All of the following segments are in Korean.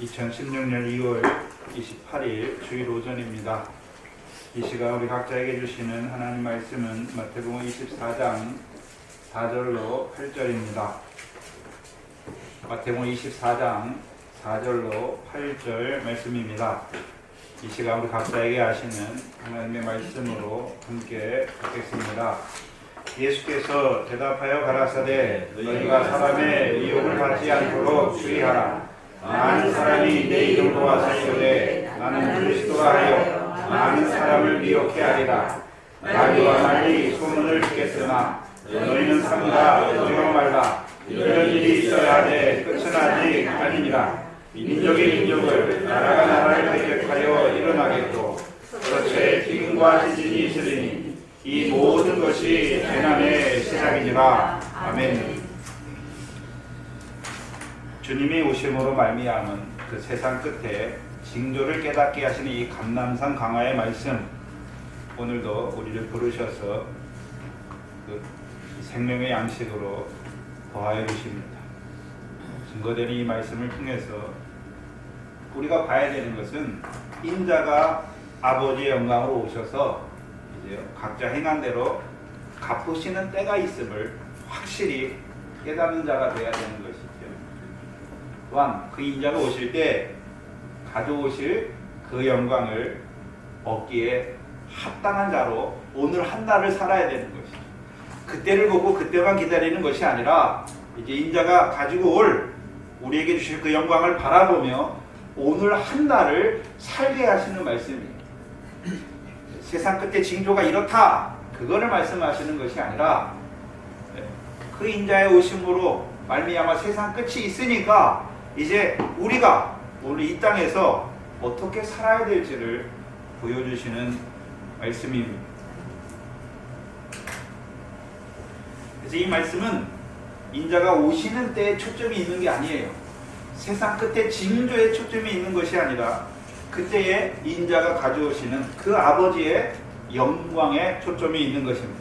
2016년 2월 28일 주일 오전입니다. 이 시간 우리 각자에게 주시는 하나님 말씀은 마태복음 24장 4절로 8절입니다. 마태복음 24장 4절로 8절 말씀입니다. 이 시간 우리 각자에게 하시는 하나님의 말씀으로 함께 듣겠습니다. 예수께서 대답하여 가라사대 너희가 사람의 미혹을 받지 않도록 주의하라. 많은 사람이 내 이름으로 와서 이르되 나는 그리스도라 하여 많은 사람을 미혹해 하리라. 나리와 날리 소문을 듣겠으나 너희는 삼가 오지마 말라. 이런 일이 있어야 하되 끝은 아직 아니니라. 민족이 민족을 나라가 나라를 대적하여 일어나겠고 그렇게 기근과 지진이 있으리니 이 모든 것이 재난의 시작이니라. 아멘. 주님이 오심으로 말미암은 그 세상 끝에 징조를 깨닫게 하시는 이 감람산 강화의 말씀, 오늘도 우리를 부르셔서 그 생명의 양식으로 더하여 주십니다. 증거되는 이 말씀을 통해서 우리가 봐야 되는 것은 인자가 아버지의 영광으로 오셔서 이제 각자 행한 대로 갚으시는 때가 있음을 확실히 깨닫는 자가 되어야 되는 것이죠. 또한 그 인자가 오실 때 가져오실 그 영광을 얻기에 합당한 자로 오늘 한 날을 살아야 되는 것이죠. 그때를 보고 그때만 기다리는 것이 아니라 이제 인자가 가지고 올 우리에게 주실 그 영광을 바라보며 오늘 한 날을 살게 하시는 말씀이에요. 세상 끝에 징조가 이렇다, 그거를 말씀하시는 것이 아니라 그 인자의 오심으로 말미암아 세상 끝이 있으니까 이제 우리가 오늘 이 땅에서 어떻게 살아야 될지를 보여주시는 말씀입니다. 그래서 이 말씀은 인자가 오시는 때에 초점이 있는 게 아니에요. 세상 끝에 징조에 초점이 있는 것이 아니라 그때에 인자가 가져오시는 그 아버지의 영광에 초점이 있는 것입니다.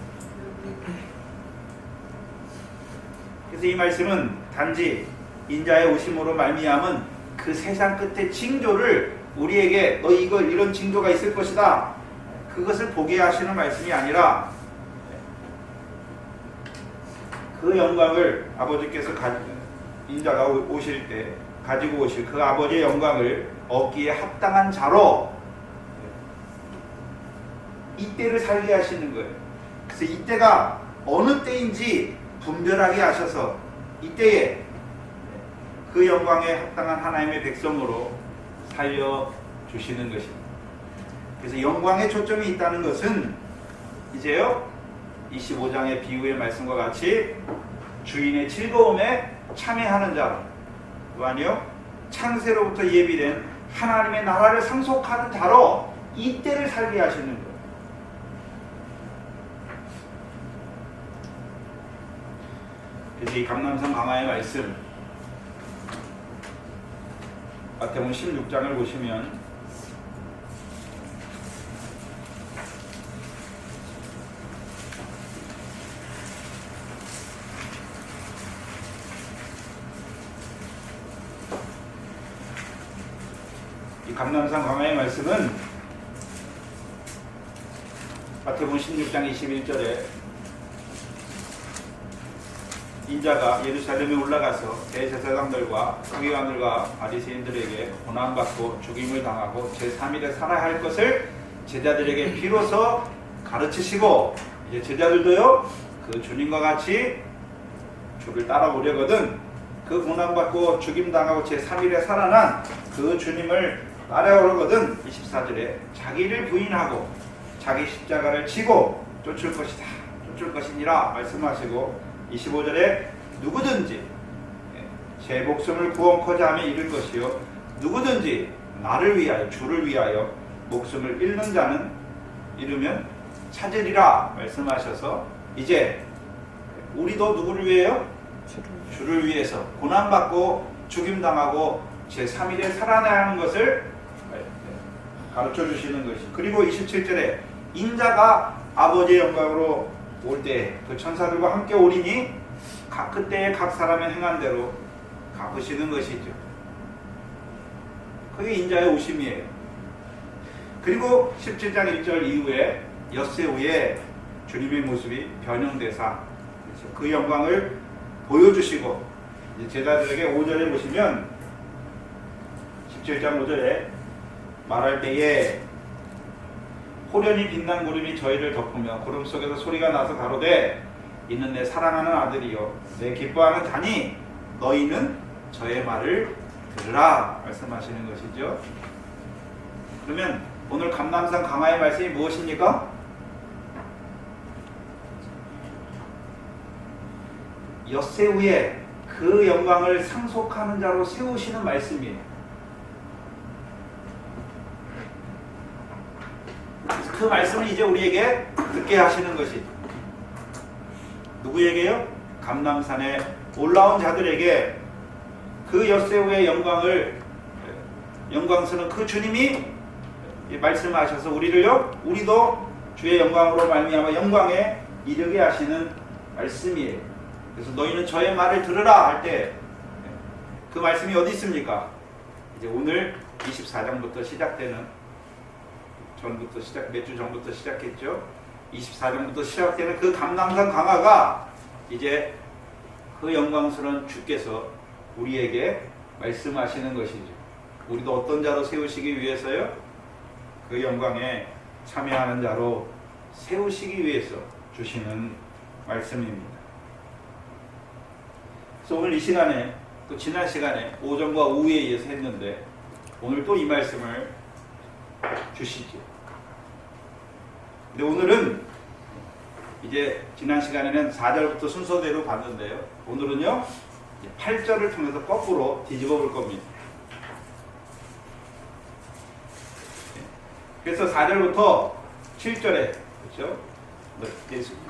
그래서 이 말씀은 단지 인자의 오심으로 말미암은 그 세상 끝의 징조를 우리에게 너 이런 징조가 있을 것이다, 그것을 보게 하시는 말씀이 아니라 그 영광을 아버지께서 인자가 오실 때 가지고 오실 그 아버지의 영광을 얻기에 합당한 자로 이때를 살게 하시는 거예요. 그래서 이때가 어느 때인지 분별하게 하셔서 이때에 그 영광에 합당한 하나님의 백성으로 살려주시는 것입니다. 그래서 영광에 초점이 있다는 것은 이제요 25장의 비유의 말씀과 같이 주인의 즐거움에 참여하는 자, 또 아니요 창세로부터 예비된 하나님의 나라를 상속하는 자로 이때를 살게 하시는 거예요. 그래서 이 감람산 강화의 말씀 마태복음 16장을 보시면 이 감람산 강화의 말씀은 마태복음 16장 21절에 인자가 예루살렘에 올라가서 대제사장들과 서기관들과 바리새인들에게 고난받고 죽임을 당하고 제3일에 살아야 할 것을 제자들에게 비로소 가르치시고 이제 제자들도요 그 주님과 같이 주를 따라오려거든 그 고난받고 죽임당하고 제3일에 살아난 그 주님을 따라오려거든 24절에 자기를 부인하고 자기 십자가를 지고 쫓을 것이다, 쫓을 것이니라 말씀하시고 25절에 누구든지 제 목숨을 구원코자 하며 잃을 것이요 누구든지 나를 위하여 주를 위하여 목숨을 잃는 자는 잃으면 찾으리라 말씀하셔서 이제 우리도 누구를 위해요? 주를 위해서 고난받고 죽임당하고 제3일에 살아나야 하는 것을 가르쳐 주시는 것이. 그리고 27절에 인자가 아버지의 영광으로 올 때 그 천사들과 함께 오리니 각 그때에 각 사람의 행한 대로 갚으시는 것이죠. 그게 인자의 오심이에요. 그리고 17장 1절 이후에 엿새 후에 주님의 모습이 변형되사 그 영광을 보여주시고 제자들에게 5절에 보시면 17장 5절에 말할 때에 호련히 빛난 구름이 저희를 덮으며 구름 속에서 소리가 나서 가로되 이는 내 사랑하는 아들이요 내 기뻐하는 자니 너희는 저의 말을 들으라 말씀하시는 것이죠. 그러면 오늘 감람산 강화의 말씀이 무엇입니까? 엿새 후에 그 영광을 상속하는 자로 세우시는 말씀이에요. 그 말씀을 이제 우리에게 듣게 하시는 것이죠. 누구에게요? 감람산에 올라온 자들에게 그 엿새 후의 영광스러운 그 주님이 말씀하셔서 우리도 주의 영광으로 말미암아 영광에 이르게 하시는 말씀이에요. 그래서 너희는 저의 말을 들으라 할 때 그 말씀이 어디 있습니까? 이제 오늘 24장부터 시작되는 몇 주 전부터 시작했죠. 24장부터 시작되는 그 감람산 강화가 이제 그 영광스러운 주께서 우리에게 말씀하시는 것이죠. 우리도 어떤 자로 세우시기 위해서요? 그 영광에 참여하는 자로 세우시기 위해서 주시는 말씀입니다. 그래서 오늘 이 시간에 또 지난 시간에 오전과 오후에 의해서 했는데 오늘 또 이 말씀을 주시죠. 근데 오늘은 이제 지난 시간에는 4절부터 순서대로 봤는데요. 오늘은요 8절을 통해서 거꾸로 뒤집어 볼 겁니다. 그래서 4절부터 7절에 그렇죠?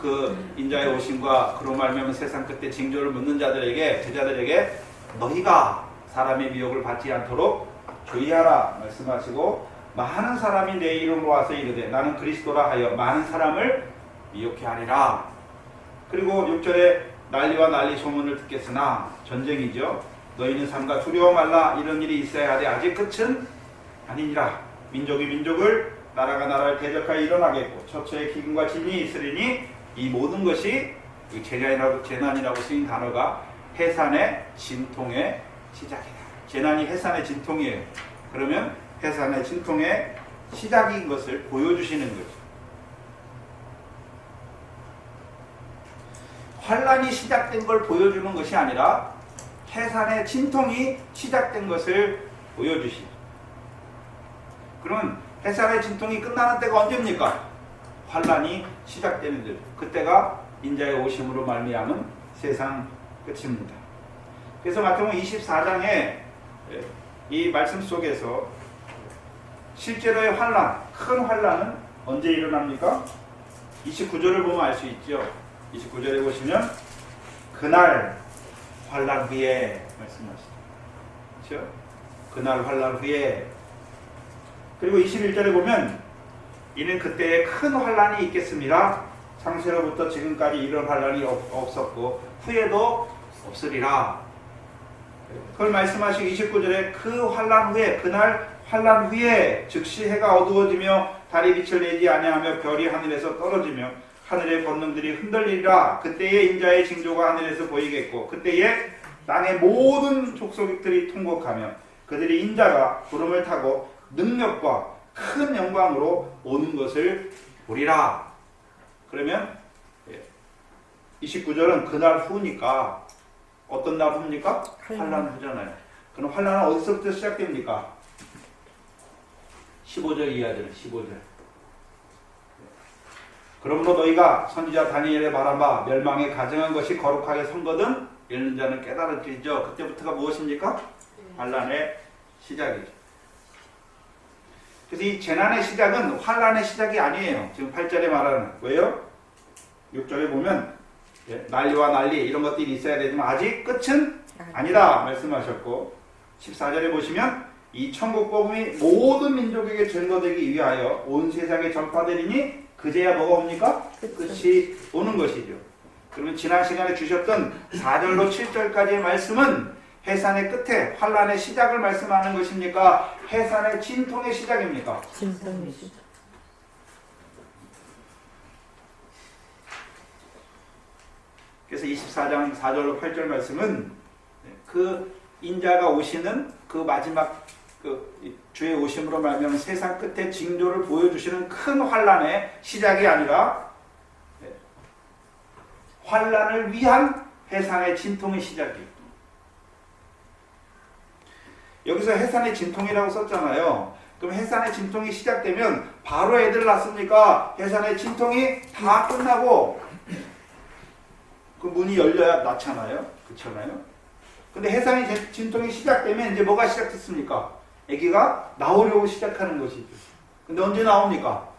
그 인자의 오심과 그로 말미암아 세상 끝에 징조를 묻는 자들에게 제자들에게 너희가 사람의 미혹을 받지 않도록 주의하라 말씀하시고 많은 사람이 내 이름으로 와서 이르되 나는 그리스도라 하여 많은 사람을 미혹해 하리라. 그리고 6절에 난리와 난리 소문을 듣겠으나 전쟁이죠. 너희는 삼가 두려워 말라. 이런 일이 있어야 하되 아직 끝은 아니니라. 민족이 민족을 나라가 나라를 대적하여 일어나겠고 처처에 기근과 진이 있으리니 이 모든 것이 재난이라고 쓰인 단어가 해산의 진통의 시작이다. 재난이 해산의 진통이에요. 그러면 해산의 진통의 시작인 것을 보여주시는 거죠. 환란이 시작된 걸 보여주는 것이 아니라 해산의 진통이 시작된 것을 보여주시죠. 그러면 해산의 진통이 끝나는 때가 언제입니까? 환란이 시작되는 때. 그때가 인자의 오심으로 말미암은 세상 끝입니다. 그래서 마태복음 24장에 이 말씀 속에서 실제로의 환란, 큰 환란은 언제 일어납니까? 29절을 보면 알 수 있죠. 29절에 보시면 그날 환란 후에 말씀하시죠. 그렇죠? 그날 환란 후에. 그리고 21절에 보면 이는 그때에 큰 환란이 있겠습니다. 창세로부터 지금까지 이런 환란이 없었고 후에도 없으리라. 그걸 말씀하시고 29절에 그 환란 후에 그날 환란 후에 즉시 해가 어두워지며 달이 빛을 내지 아니하며 별이 하늘에서 떨어지며 하늘의 권능들이 흔들리리라. 그때에 인자의 징조가 하늘에서 보이겠고 그때에 땅의 모든 족속들이 통곡하며 그들이 인자가 구름을 타고 능력과 큰 영광으로 오는 것을 보리라. 그러면 29절은 그날 후니까 어떤 날 후입니까? 환란 후잖아요. 그럼 환란은 어디서부터 시작됩니까? 15절 이하절 15절. 그러므로 너희가 선지자 다니엘의 말한 바 멸망에 가증한 것이 거룩하게 선거든 읽는 자는 깨달을지죠. 그때부터가 무엇입니까? 환란의 시작이죠. 그래서 이 재난의 시작은 환란의 시작이 아니에요. 지금 8절에 말하는. 왜요? 6절에 보면 난리와 난리 이런 것들이 있어야 되지만 아직 끝은 아니다 말씀하셨고 14절에 보시면 이 천국 복음이 모든 민족에게 전거되기 위하여 온 세상에 전파되리니 그제야 뭐가 옵니까? 끝이 오는 것이죠. 그러면 지난 시간에 주셨던 4절로 7절까지의 말씀은 해산의 끝에 환란의 시작을 말씀하는 것입니까? 해산의 진통의 시작입니까? 진통의 시작. 그래서 24장 4절로 8절 말씀은 그 인자가 오시는 그 마지막 그 주의 오심으로 말미암아 세상 끝에 징조를 보여주시는 큰 환란의 시작이 아니라 환란을 위한 해산의 진통의 시작이에요. 여기서 해산의 진통이라고 썼잖아요. 그럼 해산의 진통이 시작되면 바로 애들 낳습니까? 해산의 진통이 다 끝나고 그 문이 열려야 낳잖아요. 그렇잖아요. 근데 해산의 진통이 시작되면 이제 뭐가 시작됐습니까? 아기가 나오려고 시작하는 것이죠. 근데 언제 나옵니까?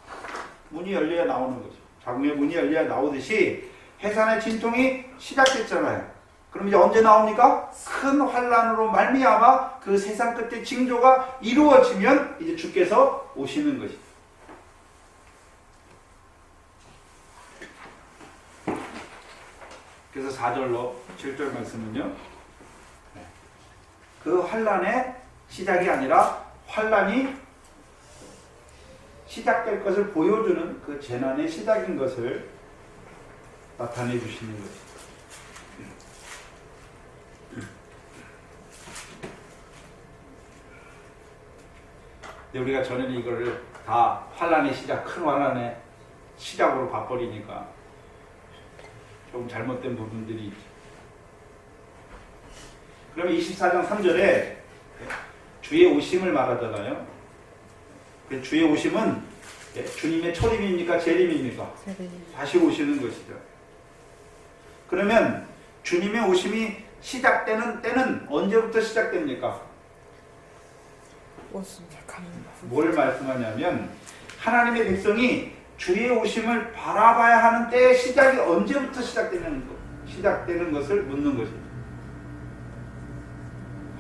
문이 열려야 나오는 거죠. 자궁의 문이 열려야 나오듯이 해산의 진통이 시작됐잖아요. 그럼 이제 언제 나옵니까? 큰 환란으로 말미암아 그 세상 끝의 징조가 이루어지면 이제 주께서 오시는 것이죠. 그래서 4절로 7절 말씀은요. 그 환란의 시작이 아니라 환란이 시작될 것을 보여주는 그 재난의 시작인 것을 나타내 주시는 것이죠. 근데 우리가 전에는 이거를 다 환란의 시작, 큰 환란의 시작으로 봐버리니까 조금 잘못된 부분들이 있죠. 그러면 24장 3절에 주의 오심을 말하잖아요. 주의 오심은 주님의 초림입니까? 재림입니까? 다시 오시는 것이죠. 그러면 주님의 오심이 시작되는 때는 언제부터 시작됩니까? 뭘 말씀하냐면 하나님의 백성이 주의 오심을 바라봐야 하는 때의 시작이 언제부터 시작되는 것을 묻는 것이죠.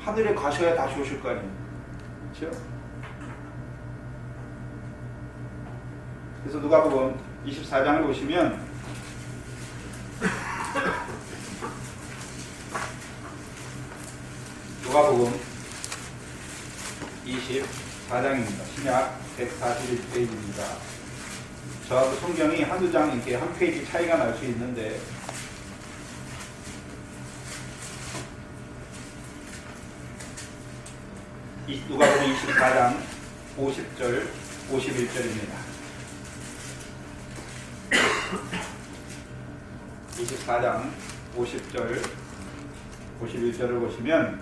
하늘에 가셔야 다시 오실 거 아닙니까? 그렇죠? 그래서 누가복음 24장을 보시면 누가복음 24장입니다. 신약 141페이지입니다. 저하고 성경이 한두 장 이렇게 한 페이지 차이가 날 수 있는데 누가복음 24장 50절 51절입니다. 24장 50절 51절을 보시면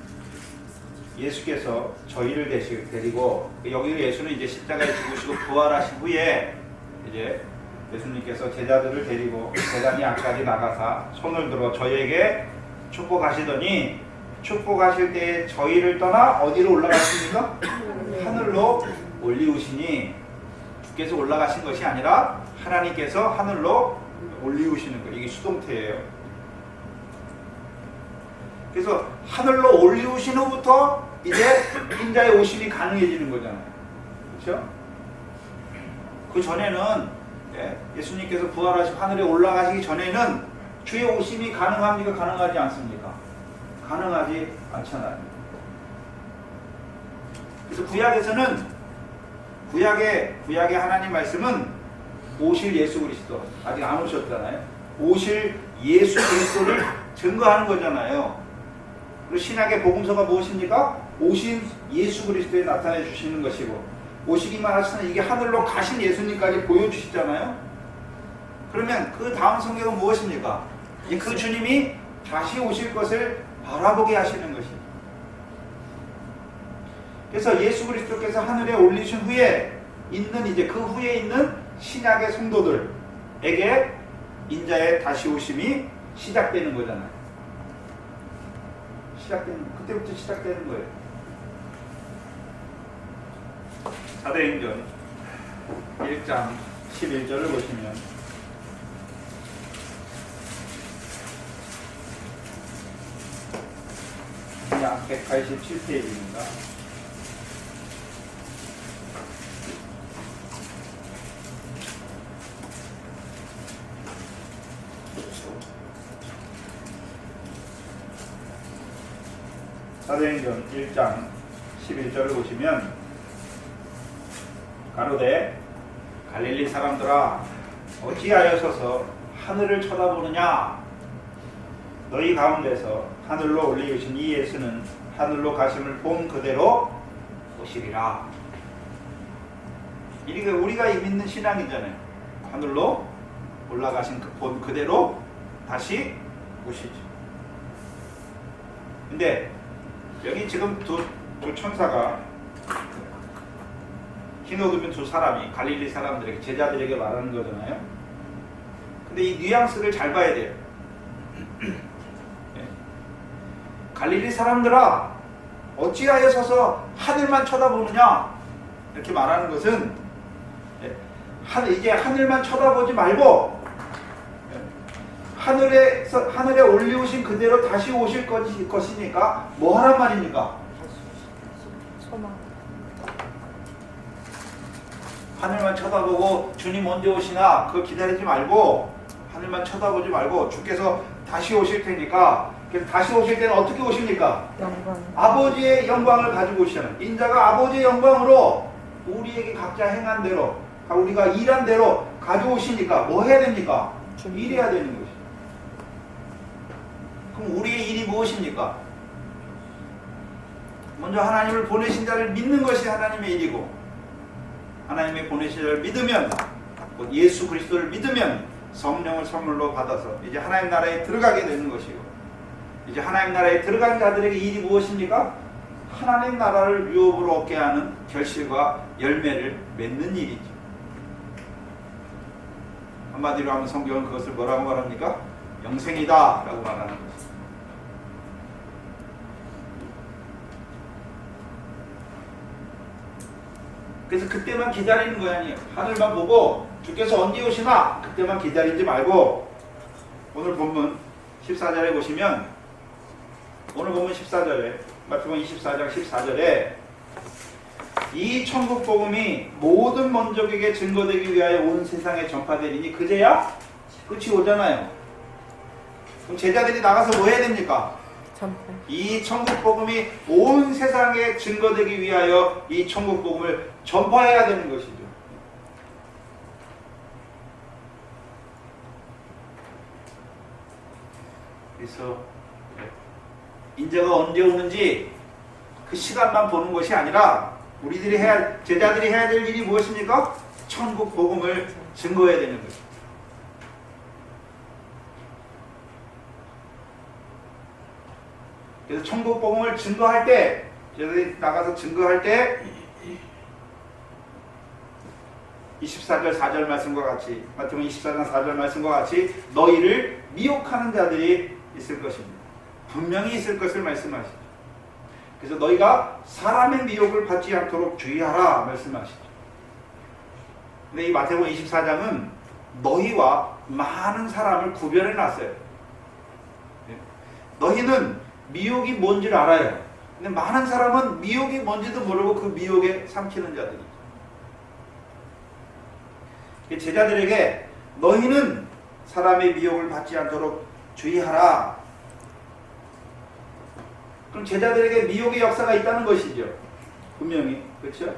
예수께서 저희를 데리고 여기 예수는 이제 십자가에 죽으시고 부활하신 후에 이제 예수님께서 제자들을 데리고 제단이 앞까지 나가사 손을 들어 저희에게 축복하시더니 축복하실 때에 저희를 떠나 어디로 올라가십니까? 하늘로 올리우시니 주께서 올라가신 것이 아니라 하나님께서 하늘로 올리우시는 거예요. 이게 수동태예요. 그래서 하늘로 올리우신 후부터 이제 인자의 오심이 가능해지는 거잖아요. 그렇죠? 그 전에는 예수님께서 부활하시고 하늘에 올라가시기 전에는 주의 오심이 가능합니까? 가능하지 않습니까? 가능하지 않잖아요. 그래서 구약에서는 구약의 하나님 말씀은 오실 예수 그리스도 아직 안 오셨잖아요. 오실 예수 그리스도를 증거하는 거잖아요. 그리고 신약의 복음서가 무엇입니까? 오신 예수 그리스도에 나타내 주시는 것이고 오시기만 하시는 이게 하늘로 가신 예수님까지 보여주시잖아요. 그러면 그 다음 성경은 무엇입니까? 그 주님이 다시 오실 것을 바라보게 하시는 것입니다. 그래서 예수 그리스도께서 하늘에 올리신 후에 있는 이제 그 후에 있는 신약의 성도들에게 인자의 다시 오심이 시작되는 거잖아요. 그때부터 시작되는 거예요. 사도행전 1장 11절을 보시면 약 187페이지입니다. 사도행전 1장 11절을 보시면 가로되 갈릴리 사람들아 어찌하여 서서 하늘을 쳐다보느냐. 너희 가운데서 하늘로 올리우신 이 예수는 하늘로 가심을 본 그대로 오시리라. 이게 우리가 믿는 신앙이잖아요. 하늘로 올라가신 본 그대로 다시 오시죠. 근데 여기 지금 두 천사가 흰 옷 입은 두 사람이 갈릴리 사람들에게, 제자들에게 말하는 거잖아요. 근데 이 뉘앙스를 잘 봐야 돼요. 갈릴리 사람들아 어찌하여 서서 하늘만 쳐다보느냐, 이렇게 말하는 것은 이제 하늘만 쳐다보지 말고 하늘에 올리우신 그대로 다시 오실 것이니까 뭐 하란 말입니까? 소망. 하늘만 쳐다보고 주님 언제 오시나 그거 기다리지 말고, 하늘만 쳐다보지 말고 주께서 다시 오실 테니까, 그래서 다시 오실 때는 어떻게 오십니까? 영광. 아버지의 영광을 가지고 오시잖아요. 인자가 아버지의 영광으로 우리에게 각자 행한 대로, 우리가 일한 대로 가져오시니까 뭐 해야 됩니까? 일해야 되는 것이죠. 그럼 우리의 일이 무엇입니까? 먼저 하나님을 보내신 자를 믿는 것이 하나님의 일이고, 하나님의 보내신 자를 믿으면, 곧 예수 그리스도를 믿으면 성령을 선물로 받아서 이제 하나님 나라에 들어가게 되는 것이고, 이제 하나님 나라에 들어간 자들에게 일이 무엇입니까? 하나님 나라를 유업으로 얻게 하는 결실과 열매를 맺는 일이죠. 한마디로 하면 성경은 그것을 뭐라고 말합니까? 영생이다 라고 말하는 것입니다. 그래서 그때만 기다리는 거야. 아니에요. 하늘만 보고 주께서 언제 오시나 그때만 기다리지 말고, 오늘 본문 14절에 보시면, 오늘 본문 14절에, 마태복음 24장 14절에 이 천국 복음이 모든 민족에게 증거되기 위하여 온 세상에 전파되리니 그제야 끝이 오잖아요. 그럼 제자들이 나가서 뭐 해야 됩니까? 전파. 이 천국 복음이 온 세상에 증거되기 위하여 이 천국 복음을 전파해야 되는 것이죠. 그래서 인자가 언제 오는지 그 시간만 보는 것이 아니라 제자들이 해야 될 일이 무엇입니까? 천국 복음을 증거해야 되는 것입니다. 그래서 천국 복음을 증거할 때, 저희들이 나가서 증거할 때 24절 4절 말씀과 같이, 마태복음 24장 4절 말씀과 같이 너희를 미혹하는 자들이 있을 것입니다. 분명히 있을 것을 말씀하시죠. 그래서 너희가 사람의 미혹을 받지 않도록 주의하라 말씀하시죠. 근데 이 마태복음 24장은 너희와 많은 사람을 구별해 놨어요. 너희는 미혹이 뭔지를 알아요. 근데 많은 사람은 미혹이 뭔지도 모르고 그 미혹에 삼키는 자들이죠. 제자들에게 너희는 사람의 미혹을 받지 않도록 주의하라. 그럼 제자들에게 미혹의 역사가 있다는 것이죠. 분명히. 그렇죠?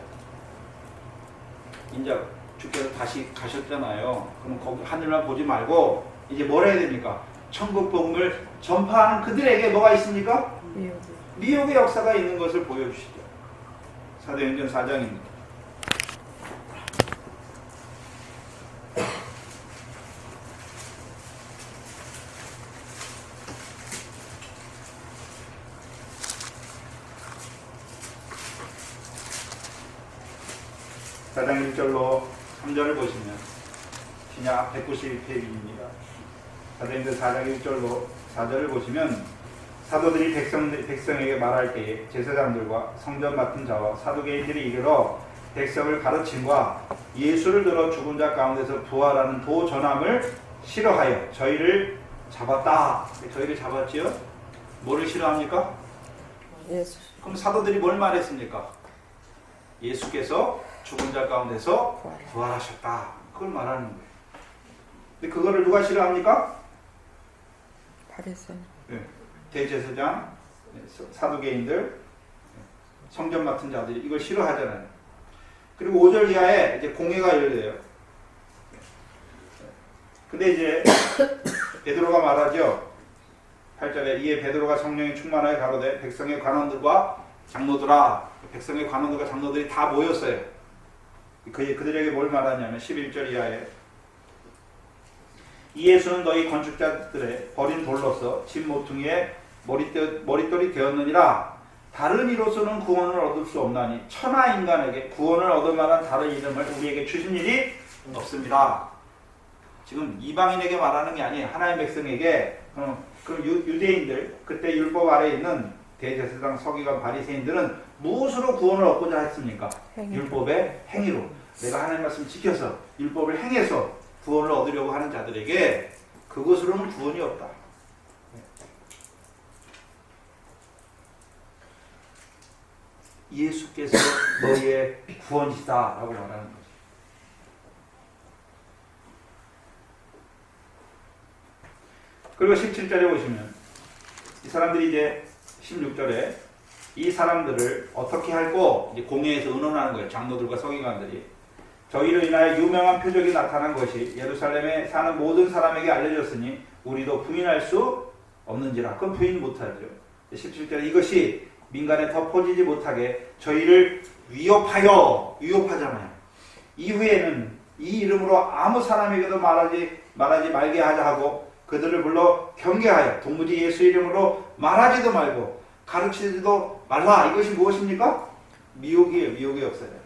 이제 주께서 다시 가셨잖아요. 그럼 거기 하늘만 보지 말고 이제 뭘 해야 됩니까? 천국 복음을 전파하는 그들에게 뭐가 있습니까? 미혹의 역사가 있는 것을 보여주시죠. 사도행전 4장입니다. 사장 1절로 3절을 보시면 신약 192페이지입니다. 사도행전 4장 1절로 4절을 보시면 사도들이 백성에게 말할 때에 제사장들과 성전 맡은 자와 사두개인들이 이르러 백성을 가르침과 예수를 들어 죽은 자 가운데서 부활하는 도 전함을 싫어하여 저희를 잡았다. 저희를 잡았지요? 뭐를 싫어합니까? 예수. 그럼 사도들이 뭘 말했습니까? 예수께서 죽은 자 가운데서 부활하셨다. 그걸 말하는 거예요. 근데 그거를 누가 싫어합니까? 바리새인. 네. 대제사장, 사두개인들, 성전 맡은 자들이 이걸 싫어하잖아요. 그리고 5절 이하에 이제 공회가 열려요. 근데 이제 베드로가 말하죠. 8절에 이에 베드로가 성령이 충만하여 가로되 백성의 관원들과 장로들아, 백성의 관원들과 장로들이 다 모였어요. 그들에게 뭘 말하냐면 11절 이하에 이 예수는 너희 건축자들의 버린 돌로서 집 모퉁이에 머릿돌이 되었느니라. 다른 이로서는 구원을 얻을 수 없나니 천하 인간에게 구원을 얻을 만한 다른 이름을 우리에게 주신 일이 없습니다. 지금 이방인에게 말하는 게 아니에요. 하나님 백성에게. 그럼 유대인들, 그때 율법 아래에 있는 대제사장, 서기관, 바리새인들은 무엇으로 구원을 얻고자 했습니까? 율법의 행위로. 내가 하나님 말씀 지켜서 율법을 행해서 구원을 얻으려고 하는 자들에게 그것으로는 구원이 없다. 예수께서 너희의 구원이시다 라고 말하는 거죠. 그리고 17절에 보시면 이 사람들이 이제 16절에 이 사람들을 어떻게 할꼬 이제 공회에서 의논하는 거예요. 장로들과 서기관들이. 저희로 인하여 유명한 표적이 나타난 것이 예루살렘에 사는 모든 사람에게 알려졌으니 우리도 부인할 수 없는지라. 그건 부인 못하죠. 17절에 이것이 민간에 더 퍼지지 못하게 저희를 위협하잖아요. 이후에는 이 이름으로 아무 사람에게도 말하지 말게 하자 하고 그들을 불러 경계하여 도무지 예수 이름으로 말하지도 말고 가르치지도 말라. 이것이 무엇입니까? 미혹이에요. 미혹의 역사예요.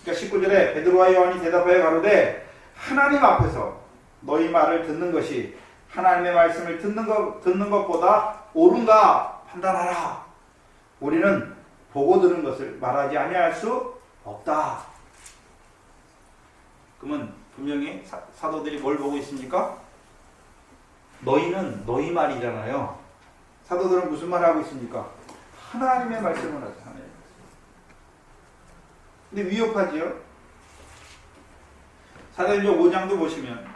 그러니까 19절에 베드로와 요한이 대답하여 가로되 하나님 앞에서 너희 말을 듣는 것이 하나님의 말씀을 듣는 것보다 옳은가 판단하라. 우리는 보고 들은 것을 말하지 아니할 수 없다. 그러면 분명히 사도들이 뭘 보고 있습니까? 너희는 너희 말이잖아요. 사도들은 무슨 말 하고 있습니까? 하나님의 말씀을 하죠. 하나님의 말씀. 근데 위협하지요? 사도행전 5장도 보시면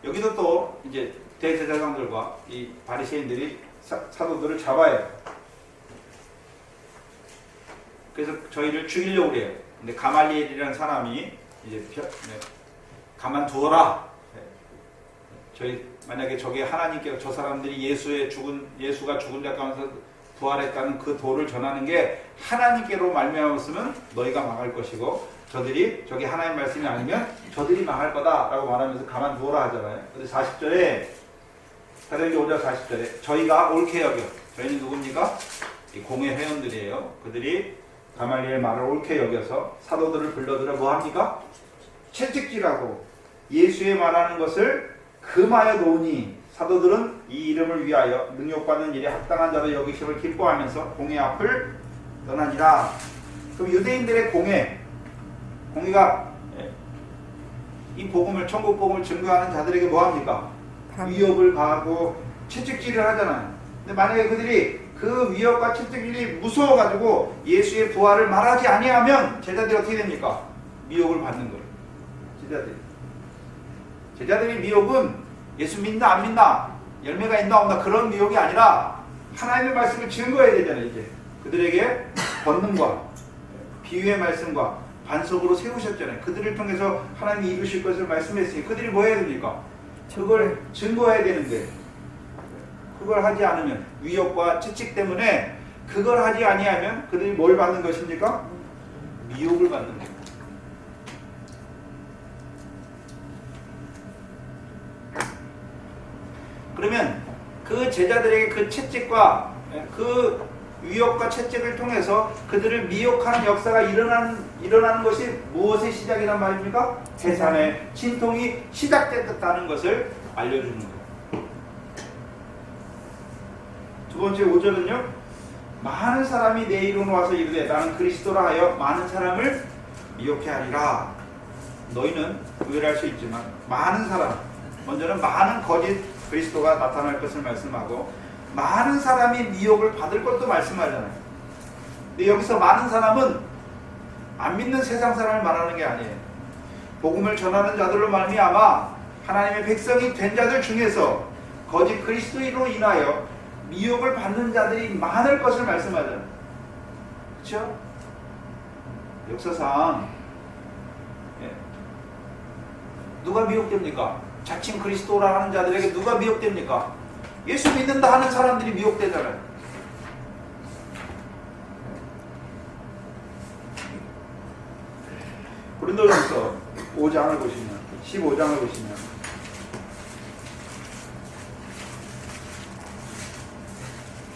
여기도 또 이제 대제사장들과 이 바리새인들이 사도들을 잡아요. 그래서 저희를 죽이려고 그래요. 근데 가말리엘이라는 사람이 이제 가만두어라. 저희 만약에 저게 하나님께 저 사람들이 예수가 죽은 자 가운데서 부활했다는 그 도를 전하는 게 하나님께로 말미암았으면 너희가 망할 것이고 저게 하나님 말씀이 아니면 저들이 망할 거다라고 말하면서 가만두어라 하잖아요. 근데 40절에 사도행전 5장 40절에 저희가 옳게 여겨. 저희는 누굽니까? 이 공회 회원들이에요. 그들이 가말리엘 말을 옳게 여겨서 사도들을 불러들여 뭐합니까? 채찍질하고 예수의 말하는 것을 금하여 놓으니 사도들은 이 이름을 위하여 능욕받는 일에 합당한 자로 여기심을 기뻐하면서 공회 앞을 떠나니라. 그럼 유대인들의 공회가 이 복음을 천국 복음을 증거하는 자들에게 뭐합니까? 위협을 가하고 채찍질을 하잖아요. 근데 만약에 그들이 그 위협과 채찍질이 무서워가지고 예수의 부활을 말하지 아니하면 제자들이 어떻게 됩니까? 미혹을 받는 거예요. 제자들이 미혹은 예수 믿나 안 믿나 열매가 있나 없나 그런 미혹이 아니라 하나님의 말씀을 증거해야 되잖아요. 이제 그들에게 권능과 비유의 말씀과 반석으로 세우셨잖아요. 그들을 통해서 하나님이 이루실 것을 말씀했으니 그들이 뭐 해야 됩니까? 그걸 증거해야 되는데 그걸 하지 않으면 위협과 채찍 때문에 그걸 하지 아니하면 그들이 뭘 받는 것입니까? 미혹을 받는 거예요. 그러면 그 제자들에게 그 채찍과 그 위협과 채찍을 통해서 그들을 미혹하는 역사가 일어나는 것이 무엇의 시작이란 말입니까? 세상의 진통이 시작됐다는 것을 알려주는 거예요. 두 번째 5절은요. 많은 사람이 내 이름으로 와서 이르되 나는 그리스도라 하여 많은 사람을 미혹해 하리라. 너희는 의뢰할 수 있지만 많은 사람, 먼저는 많은 거짓 그리스도가 나타날 것을 말씀하고 많은 사람이 미혹을 받을 것도 말씀하잖아요. 근데 여기서 많은 사람은 안 믿는 세상 사람을 말하는 게 아니에요. 복음을 전하는 자들로 말미암아 하나님의 백성이 된 자들 중에서 거짓 그리스도인으로 인하여 미혹을 받는 자들이 많을 것을 말씀하잖아요. 그렇죠? 역사상 누가 미혹됩니까? 자칭 그리스도라 하는 자들에게 누가 미혹됩니까? 예수 믿는다 하는 사람들이 미혹되잖아요. 고린도전서 5장을 보시면 15장을 보시면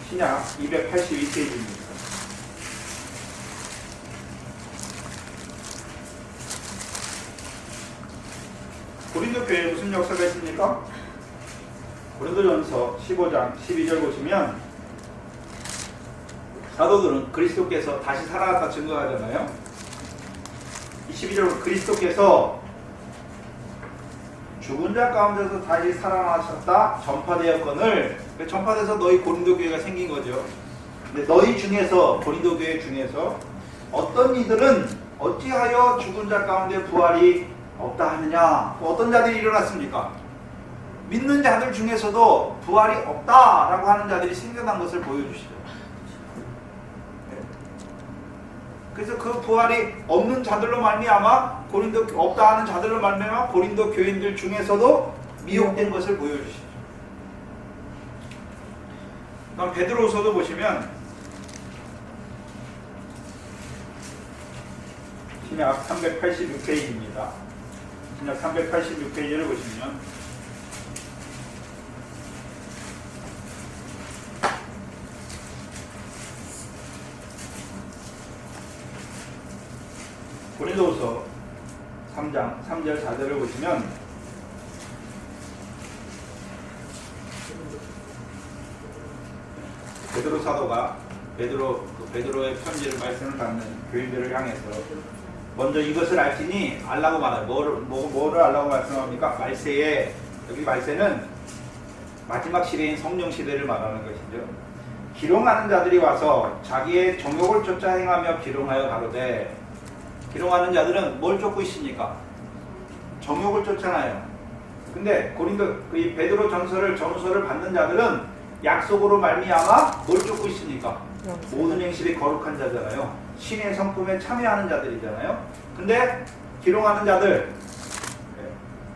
신약 282페이지입니다. 고린도 교회에 무슨 역사가 있습니까? 고린도전서 15장 12절 보시면 사도들은 그리스도께서 다시 살아났다 증거하잖아요. 22절 그리스도께서 죽은 자 가운데서 다시 살아나셨다 전파되었거늘, 전파돼서 너희 고린도 교회가 생긴 거죠. 근데 너희 중에서, 고린도 교회 중에서 어떤 이들은 어찌하여 죽은 자 가운데 부활이 없다 하느냐. 어떤 자들이 일어났습니까? 믿는 자들 중에서도 부활이 없다라고 하는 자들이 생겨난 것을 보여주시죠. 그래서 그 부활이 없는 자들로 말미암아 고린도 없다 하는 자들로 말미암아 고린도 교인들 중에서도 미혹된 것을 보여주시죠. 그럼 베드로후서도 보시면 신약 386페이지입니다. 신약 386페이지를 보시면 고린도후서 3장 3절 4절을 보시면 베드로 사도가 베드로의 편지를 말씀을 받는 교인들을 향해서 먼저 이것을 알지니 알라고 말해요. 뭐를 알라고 말씀합니까? 말세에, 여기 말세는 마지막 시대인 성령 시대를 말하는 것이죠. 기롱하는 자들이 와서 자기의 정욕을 쫓아 행하며 기롱하여 가로되, 기롱하는 자들은 뭘 쫓고 있습니까? 정욕을 쫓잖아요. 근데 이 베드로 전서를 받는 자들은 약속으로 말미암아 뭘 쫓고 있습니까? 모든 행실이 거룩한 자잖아요. 신의 성품에 참여하는 자들이잖아요. 근데 기롱하는 자들,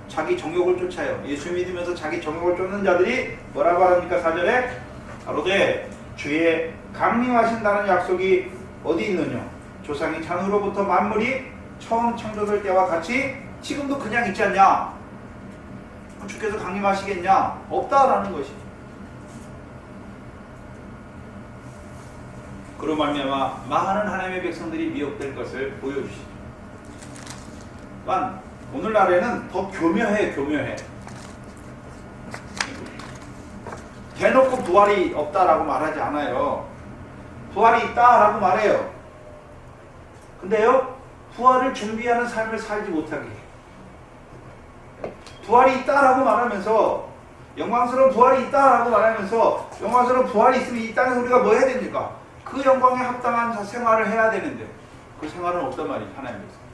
자기 정욕을 쫓아요. 예수 믿으면서 자기 정욕을 쫓는 자들이 뭐라고 합니까? 4절에 가로되 주의 강림하신다는 약속이 어디 있느냐? 조상이 잔으로부터 만물이 처음 창조될 때와 같이 지금도 그냥 있지 않냐? 주께서 강림하시겠냐? 없다라는 것이죠. 그로 말미암아 많은 하나님의 백성들이 미혹될 것을 보여주시죠. 만 오늘날에는 더 교묘해. 대놓고 부활이 없다라고 말하지 않아요. 부활이 있다라고 말해요. 근데요, 부활을 준비하는 삶을 살지 못하게. 부활이 있다라고 말하면서, 영광스러운 부활이 있다라고 말하면서, 영광스러운 부활이 있으면 이 땅에서 우리가 뭐 해야 됩니까? 그 영광에 합당한 생활을 해야 되는데, 그 생활은 없단 말이에요, 하나님께서.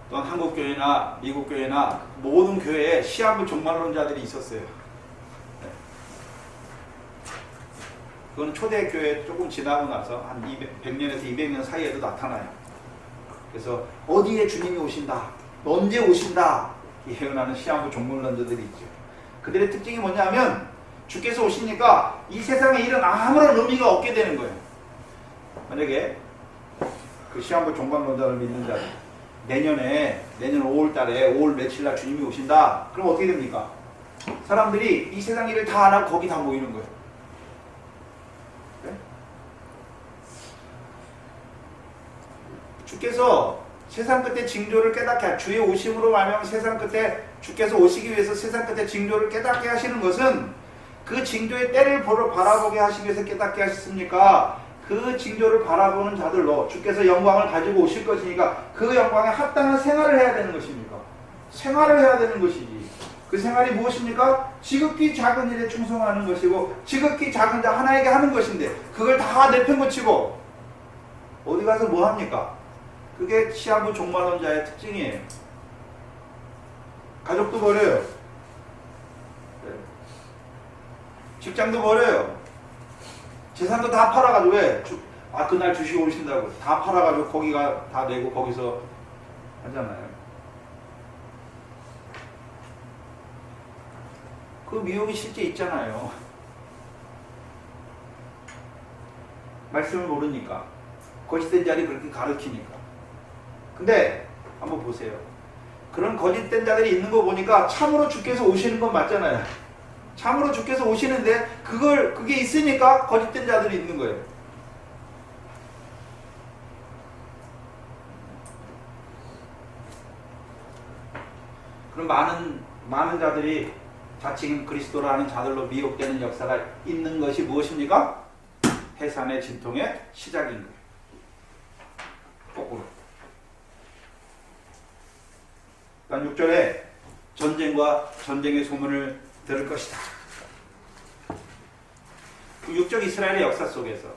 또한 한국교회나 미국교회나 모든 교회에 시한부 종말론자들이 있었어요. 그건 초대교회 조금 지나고 나서 한 100년에서 200년 사이에도 나타나요. 그래서 어디에 주님이 오신다, 언제 오신다 예언하는 시한부 종말론자들이 있죠. 그들의 특징이 뭐냐면 주께서 오시니까 이 세상에 일은 아무런 의미가 없게 되는 거예요. 만약에 그 시한부 종말론자를 믿는 자들, 내년 5월 달에 5월 며칠 날 주님이 오신다. 그럼 어떻게 됩니까? 사람들이 이 세상 일을 다 안 하고 거기 다 모이는 거예요. 네? 주께서 세상 끝에 징조를 깨닫게 하시고, 주의 오심으로 말미암아 세상 끝에 주께서 오시기 위해서 세상 끝에 징조를 깨닫게 하시는 것은 그 징조의 때를 바라보게 하시기 위해서 깨닫게 하셨습니까? 그 징조를 바라보는 자들로 주께서 영광을 가지고 오실 것이니까 그 영광에 합당한 생활을 해야 되는 것입니까? 생활을 해야 되는 것이지. 그 생활이 무엇입니까? 지극히 작은 일에 충성하는 것이고 지극히 작은 자 하나에게 하는 것인데 그걸 다 내팽개치고 어디 가서 뭐 합니까? 그게 시한부 종말론자의 특징이에요. 가족도 버려요. 직장도 버려요. 재산도 다 팔아가지고 왜? 그날 주식 오신다고 다 팔아가지고 거기가 다 내고 거기서 하잖아요. 그 미혹이 실제 있잖아요. 말씀을 모르니까 거짓된 자리 그렇게 가르치니까. 근데 한번 보세요. 그런 거짓된 자들이 있는 거 보니까 참으로 주께서 오시는 건 맞잖아요. 참으로 주께서 오시는데 그게 있으니까 거짓된 자들이 있는 거예요. 그럼 많은 자들이 자칭 그리스도라는 자들로 미혹되는 역사가 있는 것이 무엇입니까? 해산의 진통의 시작인 거예요. 거꾸로. 그러니까 6절에 전쟁과 전쟁의 소문을 들을 것이다. 그 6절 이스라엘의 역사 속에서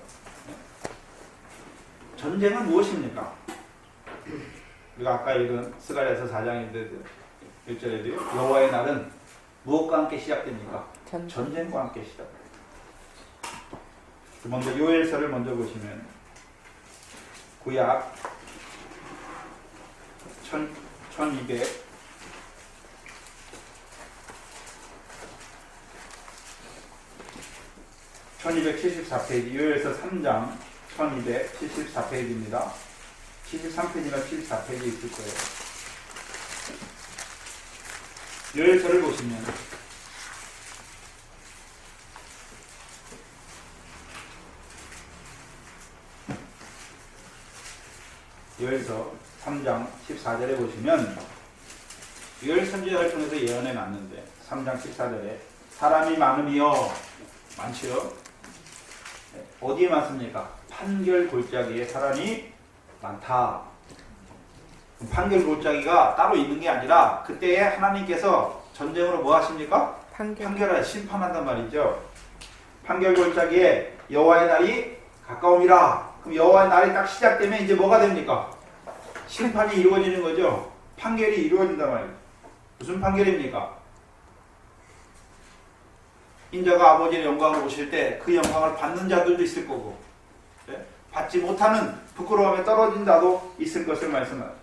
전쟁은 무엇입니까? 우리가 아까 읽은 스가랴서 4장인데 1절에도요. 여호와의 날은 무엇과 함께 시작됩니까? 전쟁과 함께 시작됩니다. 먼저 요엘서를 먼저 보시면 구약 1274페이지 요엘서 3장 1274페이지입니다. 73페이지나 74페이지에 있을 거예요. 요엘서를 보시면 요엘서 3장 14절에 보시면 요엘 선지자를 통해서 예언해 놨는데 3장 14절에 사람이 많으며 많지요. 어디에 많습니까? 판결 골짜기에 사람이 많다. 판결 골짜기가 따로 있는 게 아니라 그때에 하나님께서 전쟁으로 뭐 하십니까? 판결을 심판한단 말이죠. 판결 골짜기에 여호와의 날이 가까움이라. 그럼 여호와의 날이 딱 시작되면 이제 뭐가 됩니까? 심판이 이루어지는 거죠. 판결이 이루어진단 말이에요. 무슨 판결입니까? 인자가 아버지의 영광을 오실 때 그 영광을 받는 자들도 있을 거고 받지 못하는 부끄러움에 떨어진 자도 있을 것을 말씀하죠.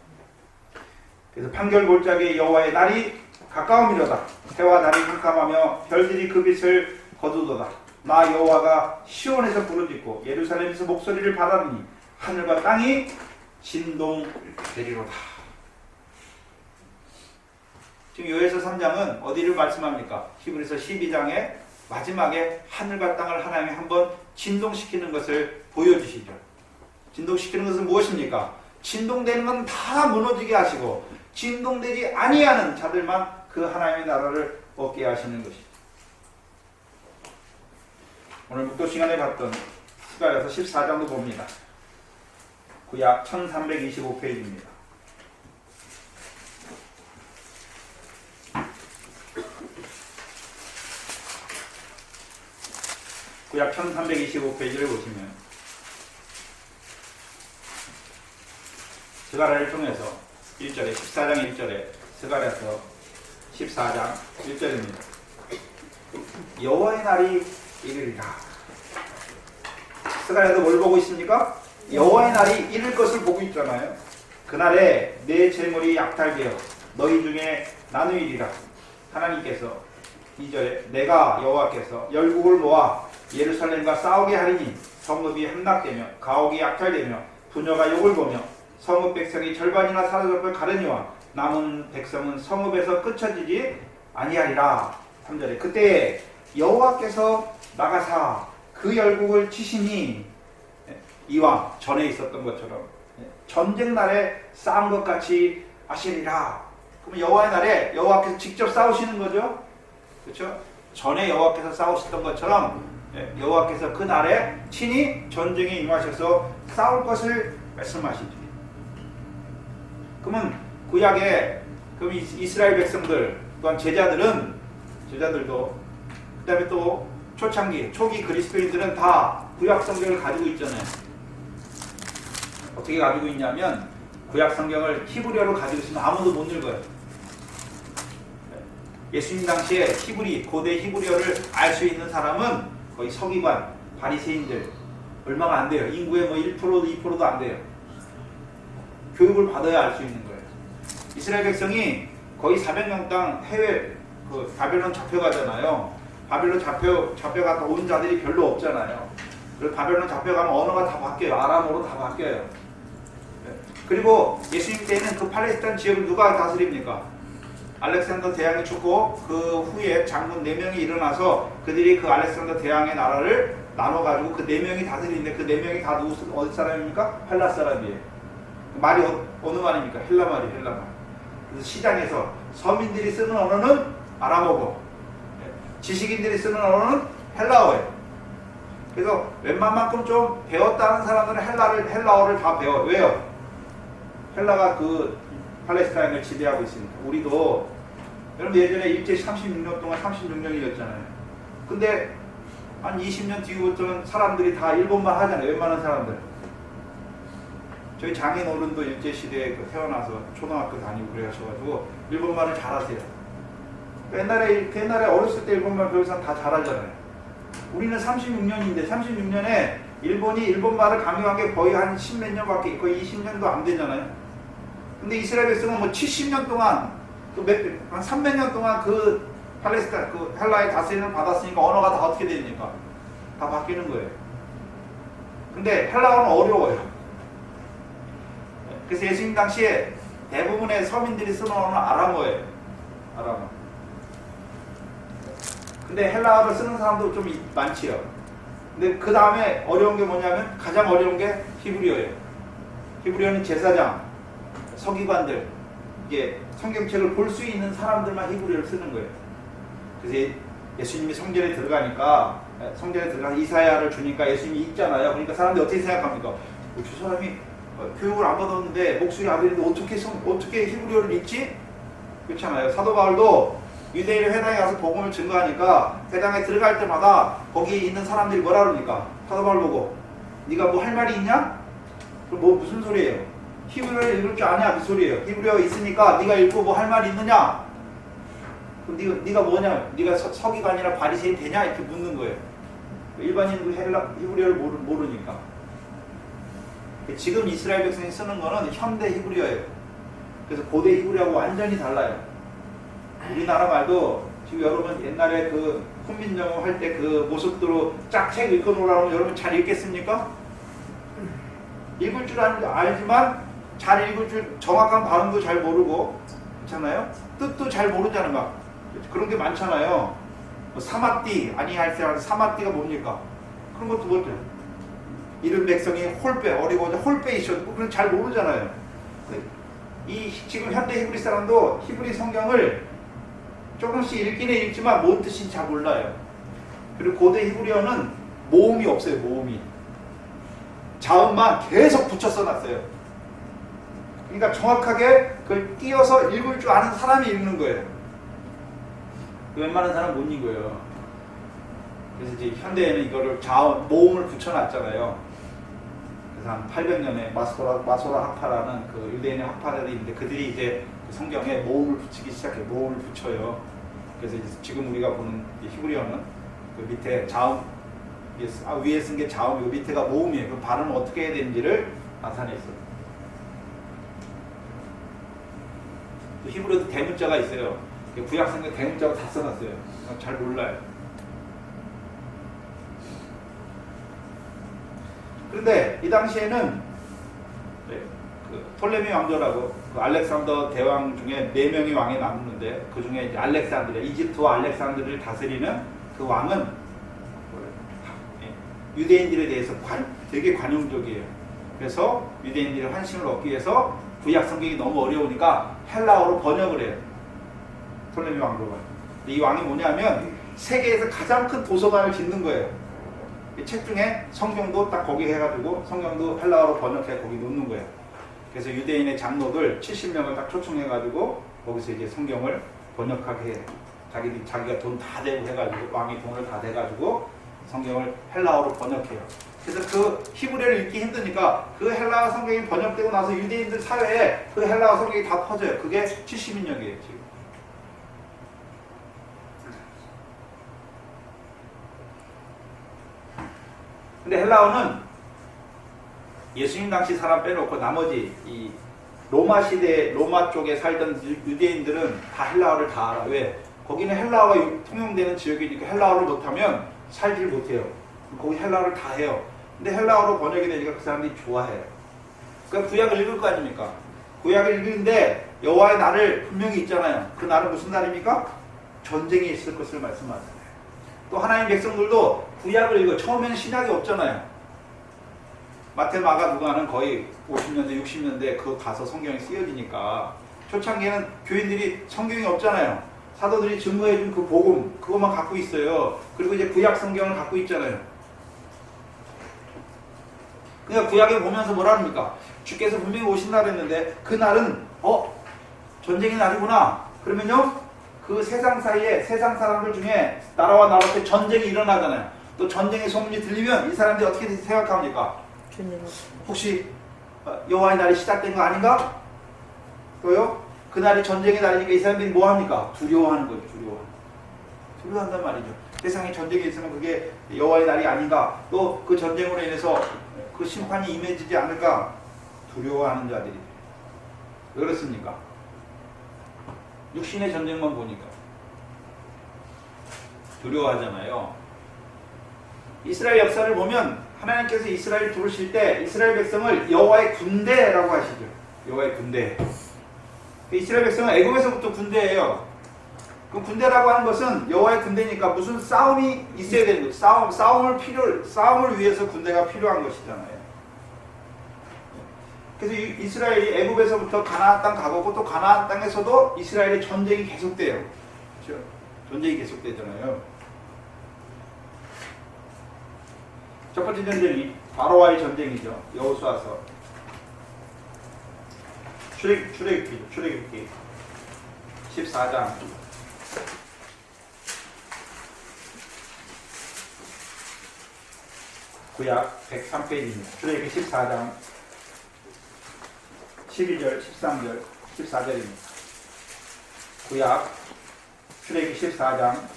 그래서 판결 골짜기에 여호와의 날이 가까움이로다. 해와 달이 캄캄하며 별들이 그 빛을 거두도다. 나 여호와가 시온에서 부르짖고 예루살렘에서 목소리를 바라리니 하늘과 땅이 진동되리로다. 지금 요엘서 3장은 어디를 말씀합니까? 히브리서 12장의 마지막에 하늘과 땅을 하나님이 한번 진동시키는 것을 보여주시죠. 진동시키는 것은 무엇입니까? 진동되는 건 다 무너지게 하시고 진동되지 아니하는 자들만 그 하나님의 나라를 얻게 하시는 것이죠. 오늘 묵도 시간에 봤던 스가랴서 14장도 봅니다. 구약 1325페이지입니다. 구약 1325페이지를 보시면 스가랴를 통해서 1절에 14장 1절에 스가랴서 14장 1절입니다. 여호와의 날이 이르리라. 스가랴도 뭘 보고 있습니까? 여호와의 날이 이를 것을 보고 있잖아요. 그날에 내 재물이 약탈되어 너희 중에 나누이리라. 하나님께서 2절에 내가 여호와께서 열국을 모아 예루살렘과 싸우게 하리니 성읍이 함락되며 가옥이 약탈되며 부녀가 욕을 보며 성읍 백성이 절반이나 사로잡혀 가려니와 남은 백성은 성읍에서 끊쳐지지 아니하리라. 3절에 그때 여호와께서 나가사 그 열국을 치시니 이와 전에 있었던 것처럼 전쟁 날에 싸운 것 같이 하시리라. 그럼 여호와의 날에 여호와께서 직접 싸우시는 거죠. 그렇죠? 전에 여호와께서 싸우셨던 것처럼 여호와께서 그 날에 친히 전쟁에 임하셔서 싸울 것을 말씀하시죠. 그러면 구약에 그럼 이스라엘 백성들 또한 제자들도 그다음에 또 초기 그리스도인들은 다 구약 성경을 가지고 있잖아요. 어떻게 가지고 있냐면 구약 성경을 히브리어로 가지고 있으면 아무도 못 읽어요. 예수님 당시에 고대 히브리어를 알 수 있는 사람은 거의 서기관, 바리새인들 얼마가 안 돼요. 인구의 뭐 1%도 2%도 안 돼요. 교육을 받아야 알 수 있는 거예요. 이스라엘 백성이 거의 400명당 해외 바벨론 잡혀가잖아요. 바벨론 잡혀가서 온 자들이 별로 없잖아요. 그리고 바벨론 잡혀가면 언어가 다 바뀌어요. 아람어로 다 바뀌어요. 그리고 예수님 때에는 그 팔레스타인 지역을 누가 다스립니까? 알렉산더 대왕이 죽고 그 후에 장군 4명이 일어나서 그들이 그 알렉산더 대왕의 나라를 나눠가지고 그 4명이 다스리는데 그 4명이 다 어디 사람입니까? 헬라 사람이에요. 말이 어느 말입니까? 헬라 말이에요. 헬라 말. 그래서 시장에서 서민들이 쓰는 언어는 아람어고 지식인들이 쓰는 언어는 헬라어예요. 그래서 웬만만큼 좀 배웠다는 사람들은 헬라어를 다 배워요. 왜요? 헬라가 그 팔레스타인을 지배하고 있으니까. 우리도 여러분 예전에 일제 36년 동안 36년이었잖아요. 근데 한 20년 뒤부터는 사람들이 다 일본말 하잖아요. 웬만한 사람들. 저희 장인 어른도 일제시대에 태어나서 초등학교 다니고 그래가지고 일본말을 잘하세요. 옛날에 어렸을 때 일본말 배운 사람 다 잘하잖아요. 우리는 36년인데 36년에 일본이 일본말을 강요한 게 거의 한 10몇 년밖에 거의 20년도 안 되잖아요. 근데 이스라엘 백성은 뭐 70년 동안 한 300년 동안 그 팔레스타인 그 헬라의 다스림을 받았으니까 언어가 다 어떻게 됩니까? 다 바뀌는 거예요. 근데 헬라어는 어려워요. 그래서 예수님 당시에 대부분의 서민들이 쓰는 언어는 아람어예요. 아람어. 근데 헬라어를 쓰는 사람도 좀 많지요. 근데 그 다음에 어려운 게 뭐냐면 가장 어려운 게 히브리어예요. 히브리어는 제사장, 서기관들, 이게 성경책을 볼 수 있는 사람들만 히브리어를 쓰는 거예요. 그래서 예수님이 성전에 들어가서 이사야를 주니까 예수님이 읽잖아요. 그러니까 사람들이 어떻게 생각합니까? 저 사람이 교육을 안 받았는데 목소리 아들인데 어떻게 히브리어를 읽지? 그렇잖아요. 사도 바울도 유대인의 회당에 가서 복음을 증거하니까 회당에 들어갈 때마다 거기 있는 사람들이 뭐라 그러니까 사도 바울 보고 네가 뭐 할 말이 있냐? 그럼 뭐 무슨 소리예요? 히브리어를 읽을 줄 아냐? 그 소리예요. 히브리어 있으니까 네가 읽고 뭐 할 말이 있느냐? 그럼 네가 뭐냐? 네가 서기관이나 바리새인 되냐? 이렇게 묻는 거예요. 일반인도 히브리어를 모르니까. 지금 이스라엘 백성이 쓰는 거는 현대 히브리어예요. 그래서 고대 히브리어하고 완전히 달라요. 우리나라 말도 지금 여러분 옛날에 그 훈민정음 할 때 그 모습대로 쫙 책 읽어놓으라고 여러분 잘 읽겠습니까? 읽을 줄 알지만 잘 읽을 줄 정확한 발음도 잘 모르고 그렇잖아요? 뜻도 잘 모르잖아요. 막 그런 게 많잖아요. 뭐 사마띠 아니할 때 사마띠가 뭡니까? 그런 것도 모르죠. 이른 백성이 홀빼 어리고 홀빼 있었고 그건 잘 모르잖아요. 이 지금 현대 히브리 사람도 히브리 성경을 조금씩 읽기는 읽지만 뭔 뜻인지 잘 몰라요. 그리고 고대 히브리어는 모음이 없어요. 모음이 자음만 계속 붙여 써놨어요. 그러니까 정확하게 그걸 띄어서 읽을 줄 아는 사람이 읽는 거예요. 웬만한 사람은 못 읽어요. 그래서 이제 현대에는 이거를 자음 모음을 붙여놨잖아요. 그래서 한 800년에 마소라 학파라는 그 유대인의 학파들이 있는데 그들이 이제 그 성경에 모음을 붙이기 시작해요. 모음을 붙여요. 그래서 이제 지금 우리가 보는 히브리어는 그 밑에 자음 위에 쓴 게 자음이고 밑에가 모음이에요. 그 발음을 어떻게 해야 되는지를 나타냈어요. 히브리어도 대문자가 있어요. 구약 성경 대문자가 다 써놨어요. 잘 몰라요. 그런데 이 당시에는 그 톨레미 왕조라고 그 알렉산더 대왕 중에 4명의 왕이 남았는데 그 중에 이제 알렉산드리아, 이집트와 알렉산드리아를 다스리는 그 왕은 유대인들에 대해서 되게 관용적이에요. 그래서 유대인들의 환심을 얻기 위해서 구약 성경이 너무 어려우니까 헬라어로 번역을 해요. 톨레미 왕조가. 이 왕이 뭐냐면 세계에서 가장 큰 도서관을 짓는 거예요. 이 책 중에 성경도 딱 거기 해가지고 성경도 헬라어로 번역해 거기 놓는 거예요. 그래서 유대인의 장로들 70명을 딱 초청해가지고 거기서 이제 성경을 번역하게 해. 자기가 돈 다 대고 해가지고 왕이 돈을 다 대가지고 성경을 헬라어로 번역해요. 그래서 그 히브리어를 읽기 힘드니까 그 헬라어 성경이 번역되고 나서 유대인들 사회에 그 헬라어 성경이 다 퍼져요. 그게 70인역이에요 지금. 근데 헬라어는 예수님 당시 사람 빼놓고 나머지 이 로마 시대 로마 쪽에 살던 유대인들은 다 헬라어를 다 알아. 왜? 거기는 헬라어가 통용되는 지역이니까 헬라어를 못하면 살질 못해요. 거기 헬라어를 다 해요. 근데 헬라어로 번역이 되니까 그 사람들이 좋아해요. 그러니까 구약을 읽을 거 아닙니까? 구약을 읽는데 여호와의 날을 분명히 있잖아요. 그 날은 무슨 날입니까? 전쟁이 있을 것을 말씀하잖아요. 또 하나님 백성들도 구약을 읽어. 처음에는 신약이 없잖아요. 마태, 마가, 누가는 거의 50년대, 60년대 그 가서 성경이 쓰여지니까 초창기에는 교인들이 성경이 없잖아요. 사도들이 증거해준 그 복음 그것만 갖고 있어요. 그리고 이제 구약 성경을 갖고 있잖아요. 그러니까 구약에 보면서 뭐라 합니까? 주께서 분명히 오신다 그랬는데 그 날은 전쟁의 날이구나. 그러면요 그 세상 사이에 세상 사람들 중에 나라와 나라 때 전쟁이 일어나잖아요. 또 전쟁의 소문이 들리면 이 사람들이 어떻게 생각합니까? 혹시 여호와의 날이 시작된 거 아닌가? 또요? 그날이 전쟁의 날이니까 이 사람들이 뭐 합니까? 두려워하는 거죠. 두려워한단 말이죠. 세상에 전쟁이 있으면 그게 여호와의 날이 아닌가? 또 그 전쟁으로 인해서 그 심판이 임해지지 않을까? 두려워하는 자들이. 왜 그렇습니까? 육신의 전쟁만 보니까 두려워하잖아요. 이스라엘 역사를 보면 하나님께서 이스라엘을 부르실 때 이스라엘 백성을 여호와의 군대라고 하시죠. 여호와의 군대. 이스라엘 백성은 애굽에서부터 군대예요. 그 군대라고 하는 것은 여호와의 군대니까 무슨 싸움이 있어야 되는 거죠. 싸움을 위해서 군대가 필요한 것이잖아요. 그래서 이스라엘이 애굽에서부터 가나안 땅 가고 또 가나안 땅에서도 이스라엘의 전쟁이 계속돼요. 그렇죠? 전쟁이 계속되잖아요. 첫 번째 전쟁이 바로와의 전쟁이죠. 여호수아서. 출애굽기 14장. 구약 103페이지입니다. 출애굽기 14장 12절, 13절, 14절입니다. 구약 출애굽기 14장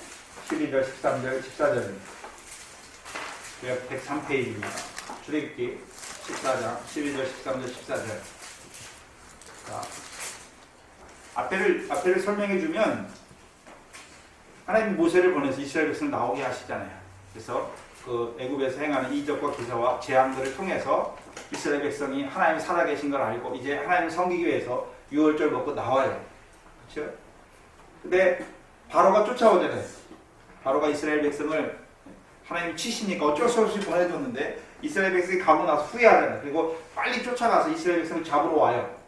12절, 13절, 14절입니다. 구약 103페이지입니다. 출애굽기 14장 12절, 13절, 14절. 자, 앞에를 설명해 주면 하나님 모세를 보내서 이스라엘 백성을 나오게 하시잖아요. 그래서 그 애굽에서 행하는 이적과 기사와 재앙들을 통해서 이스라엘 백성이 하나님 살아계신 걸 알고 이제 하나님을 섬기기 위해서 유월절 먹고 나와요. 그렇죠? 근데 바로가 쫓아오잖아요. 바로가 이스라엘 백성을 하나님이 치시니까 어쩔 수 없이 보내줬는데 이스라엘 백성이 가고 나서 후회하잖아요. 그리고 빨리 쫓아가서 이스라엘 백성을 잡으러 와요.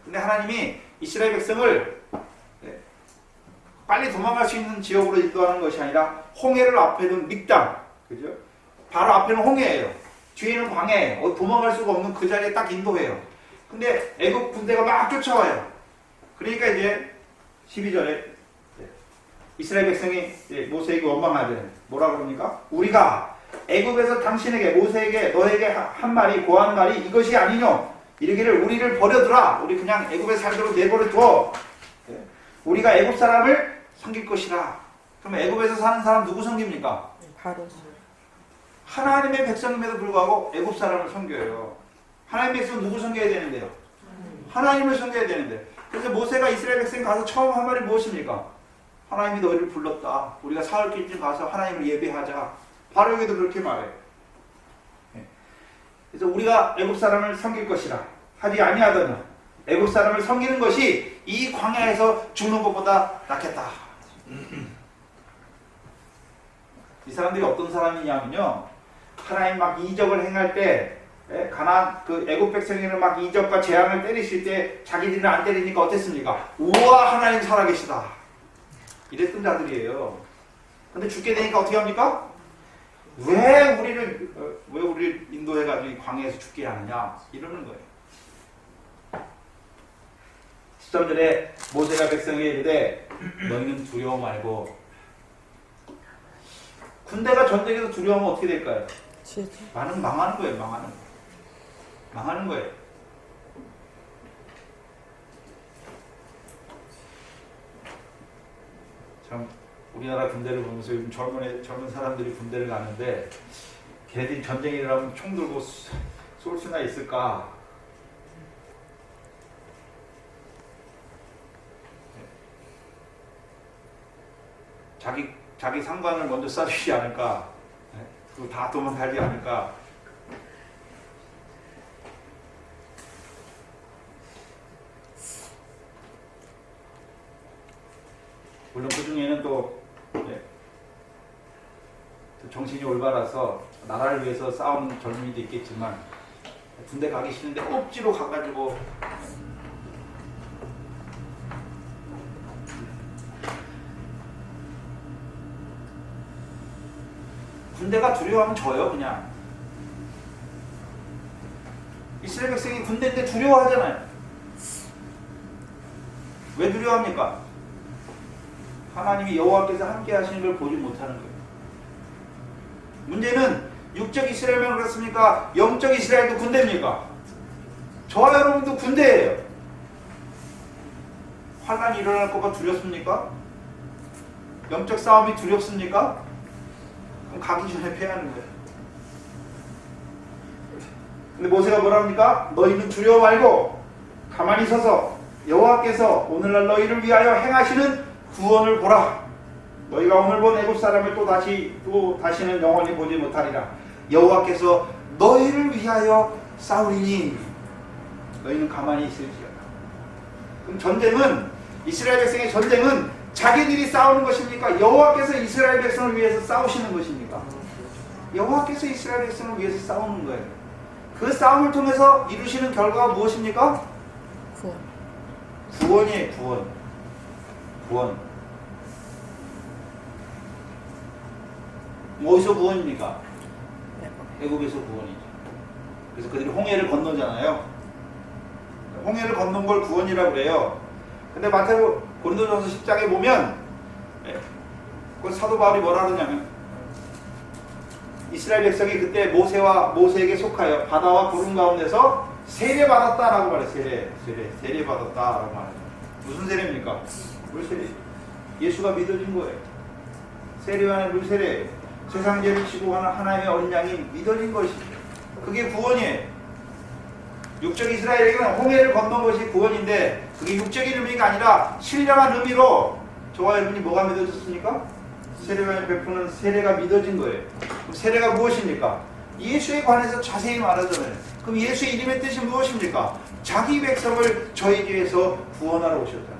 근데 하나님이 이스라엘 백성을 빨리 도망갈 수 있는 지역으로 인도하는 것이 아니라 홍해를 앞에 둔 믹당, 그죠? 바로 앞에는 홍해예요. 뒤에는 광야예요. 도망갈 수가 없는 그 자리에 딱 인도해요. 근데 애국 군대가 막 쫓아와요. 그러니까 이제 12절에 이스라엘 백성이 모세에게 원망하잖아요. 뭐라 그럽니까? 우리가 애국에서 당신에게 모세에게 너에게 한 말이 고한 말이 이것이 아니뇨. 이르기를 우리를 버려두라. 우리 그냥 애굽에 살도록 내버려 두어. 우리가 애굽 사람을 섬길 것이라. 그럼 애굽에서 사는 사람 누구 섬깁니까? 바로 하나님의 백성임에도 불구하고 애굽 사람을 섬겨요. 하나님의 백성 누구 섬겨야 되는데요? 하나님을 섬겨야 되는데. 그래서 모세가 이스라엘 백성이 가서 처음 한 말이 무엇입니까? 하나님이 너희를 불렀다. 우리가 사흘길쯤 가서 하나님을 예배하자. 바로 여기도 그렇게 말해요. 그래서 우리가 애굽 사람을 섬길 것이라 하지 아니하더냐. 애굽 사람을 섬기는 것이 이 광야에서 죽는 것보다 낫겠다. 이 사람들이 어떤 사람이냐면요, 하나님 막 이적을 행할 때 가나안 그 애굽 백성들은 막 이적과 재앙을 때리실 때 자기들은 안 때리니까 어땠습니까? 우와, 하나님 살아계시다. 이랬던 자들이에요. 근데 죽게 되니까 어떻게 합니까? 왜 우리를 인도해가지고 이 광야에서 죽게 하느냐 이러는 거예요. 13절에 모세가 백성에게 이르되 너희는 두려워 말고. 군대가 전쟁에서 두려워하면 어떻게 될까요? 지지. 망하는 거예요. 망하는 거예요. 참 우리나라 군대를 보면서 요즘 젊은 사람들이 군대를 가는데 걔들이 전쟁이 일어나면 총 들고 쏠 수나 있을까? 자기 상관을 먼저 쏴주지 않을까? 그리고 다 도망가지 않을까? 물론 그 중에는 또 정신이 올바라서 나라를 위해서 싸우는 젊은이도 있겠지만 군대 가기 싫은데 억지로 가가지고 군대가 두려워하면 져요. 그냥 이스라엘 백성이 군대인데 두려워하잖아요. 왜 두려워합니까? 하나님이 여호와께서 함께 하시는 걸 보지 못하는 거예요. 문제는 육적 이스라엘만 그렇습니까? 영적 이스라엘도 군대입니까? 저와 여러분도 군대예요. 환란이 일어날 것가 두렵습니까? 영적 싸움이 두렵습니까? 그럼 가기 전에 패하는 거예요. 근데 모세가 뭐라 합니까? 너희는 두려워 말고 가만히 서서 여호와께서 오늘날 너희를 위하여 행하시는 구원을 보라. 너희가 오늘 본 애굽 사람을 또 다시는 영원히 보지 못하리라. 여호와께서 너희를 위하여 싸우리니 너희는 가만히 있을지어다. 그럼 전쟁은 이스라엘 백성의 전쟁은 자기들이 싸우는 것입니까? 여호와께서 이스라엘 백성을 위해서 싸우시는 것입니까? 여호와께서 이스라엘 백성을 위해서 싸우는 거예요. 그 싸움을 통해서 이루시는 결과가 무엇입니까? 구원. 구원이에요. 구원. 어디서 구원입니까? 애굽에서 구원이죠. 그래서 그들이 홍해를 건너잖아요. 홍해를 건넌 걸 구원이라고 그래요. 근데 고린도전서 10장에 보면 그 사도 바울이 뭐라 그러냐면 이스라엘 백성이 그때 모세에게 속하여 바다와 구름 가운데서 세례받았다라고 말해요. 세례받았다라고 말해요. 무슨 세례입니까? 물세례. 예수가 믿어진 거예요. 세례와는 물세례. 세상 죄를 지고 가는 하나님의 어린 양이 믿어진 것이죠. 그게 구원이에요. 육적 이스라엘에게는 홍해를 건넌 것이 구원인데 그게 육적인 의미가 아니라 신령한 의미로 저와 여러분이 뭐가 믿어졌습니까? 세례와 베푸는 세례가 믿어진 거예요. 그럼 세례가 무엇입니까? 예수에 관해서 자세히 말하잖아요. 그럼 예수의 이름의 뜻이 무엇입니까? 자기 백성을 저희 뒤에서 구원하러 오셨다.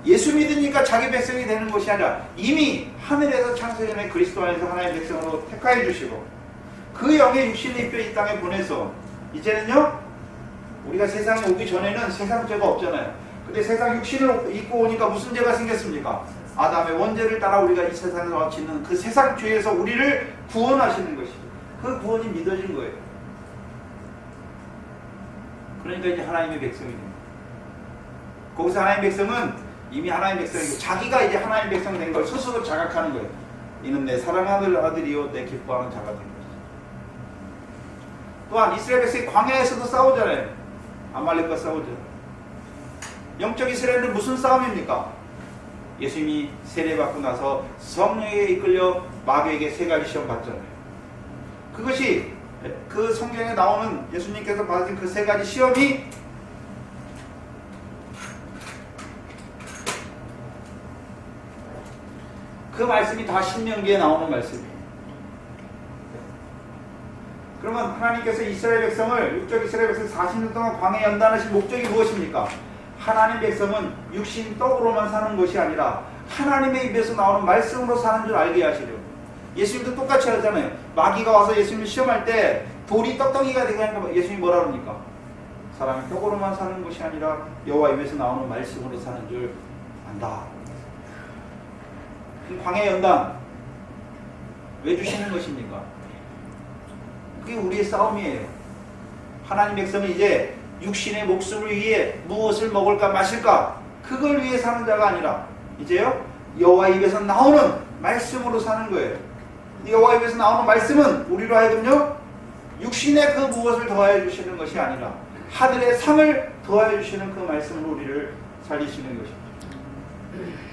예수 믿으니까 자기 백성이 되는 것이 아니라 이미 하늘에서 창세전에 그리스도 안에서 하나님의 백성으로 택하여 주시고 그 영의 육신을 입혀 이 땅에 보내서 이제는요 우리가 세상에 오기 전에는 세상 죄가 없잖아요. 근데 세상 육신을 입고 오니까 무슨 죄가 생겼습니까? 아담의 원죄를 따라 우리가 이 세상에 와 짓는 그 세상 죄에서 우리를 구원하시는 것이죠. 그 구원이 믿어진 거예요. 그러니까 이제 하나님의 백성이 됩니다. 거기서 하나님의 백성은 이미 하나님의 백성이고 자기가 이제 하나님의 백성 된 걸 스스로 자각하는 거예요. 이는 내 사랑하는 아들이요 내 기뻐하는 자가 된 것이죠. 또한 이스라엘 백성이 광야에서도 싸우잖아요. 아말렉과 싸우잖아요. 영적 이스라엘은 무슨 싸움입니까? 예수님이 세례받고 나서 성령에 이끌려 마귀에게 세 가지 시험 받잖아요. 그것이 그 성경에 나오는 예수님께서 받으신 그 세 가지 시험이 그 말씀이 다 신명기에 나오는 말씀이에요. 그러면 하나님께서 이스라엘 백성을 육적 이스라엘 백성 40년 동안 광야에 연단하신 목적이 무엇입니까? 하나님 백성은 육신 떡으로만 사는 것이 아니라 하나님의 입에서 나오는 말씀으로 사는 줄 알게 하시려고. 예수님도 똑같이 하잖아요. 마귀가 와서 예수님을 시험할 때 돌이 떡덩이가 되게 하니까 예수님이 뭐라 그럽니까? 사람이 떡으로만 사는 것이 아니라 여호와 입에서 나오는 말씀으로 사는 줄 안다. 광야 연단 왜 주시는 것입니까? 그게 우리의 싸움이에요. 하나님 백성이 이제 육신의 목숨을 위해 무엇을 먹을까 마실까 그걸 위해 사는 자가 아니라 이제요 여호와 입에서 나오는 말씀으로 사는 거예요. 여호와 입에서 나오는 말씀은 우리로 하여금요 육신의 그 무엇을 더하여 주시는 것이 아니라 하늘의 상을 더하여 주시는 그 말씀으로 우리를 살리시는 것입니다.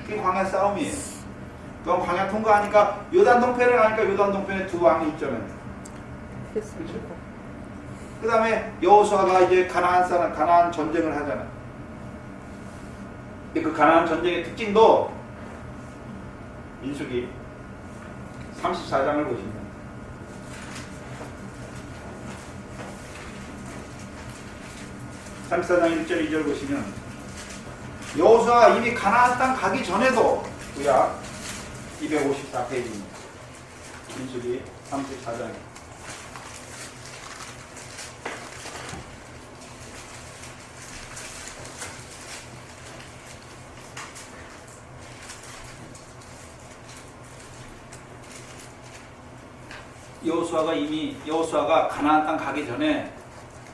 그게 광야 싸움이에요. 그럼 광야 통과하니까 요단 동편에 가니까 요단 동편에 두 왕이 있잖아요. 그렇죠? 그 다음에 여호수아가 이제 가나안 전쟁을 하잖아요. 그 가나안 전쟁의 특징도 민수기 34장을 보시면 (34장 1절 2절) 보시면 여호수아가 이미 가나안 땅 가기 전에도 구약 254페이지입니다. 민수기 34장. 여호수아가 가나안 땅 가기 전에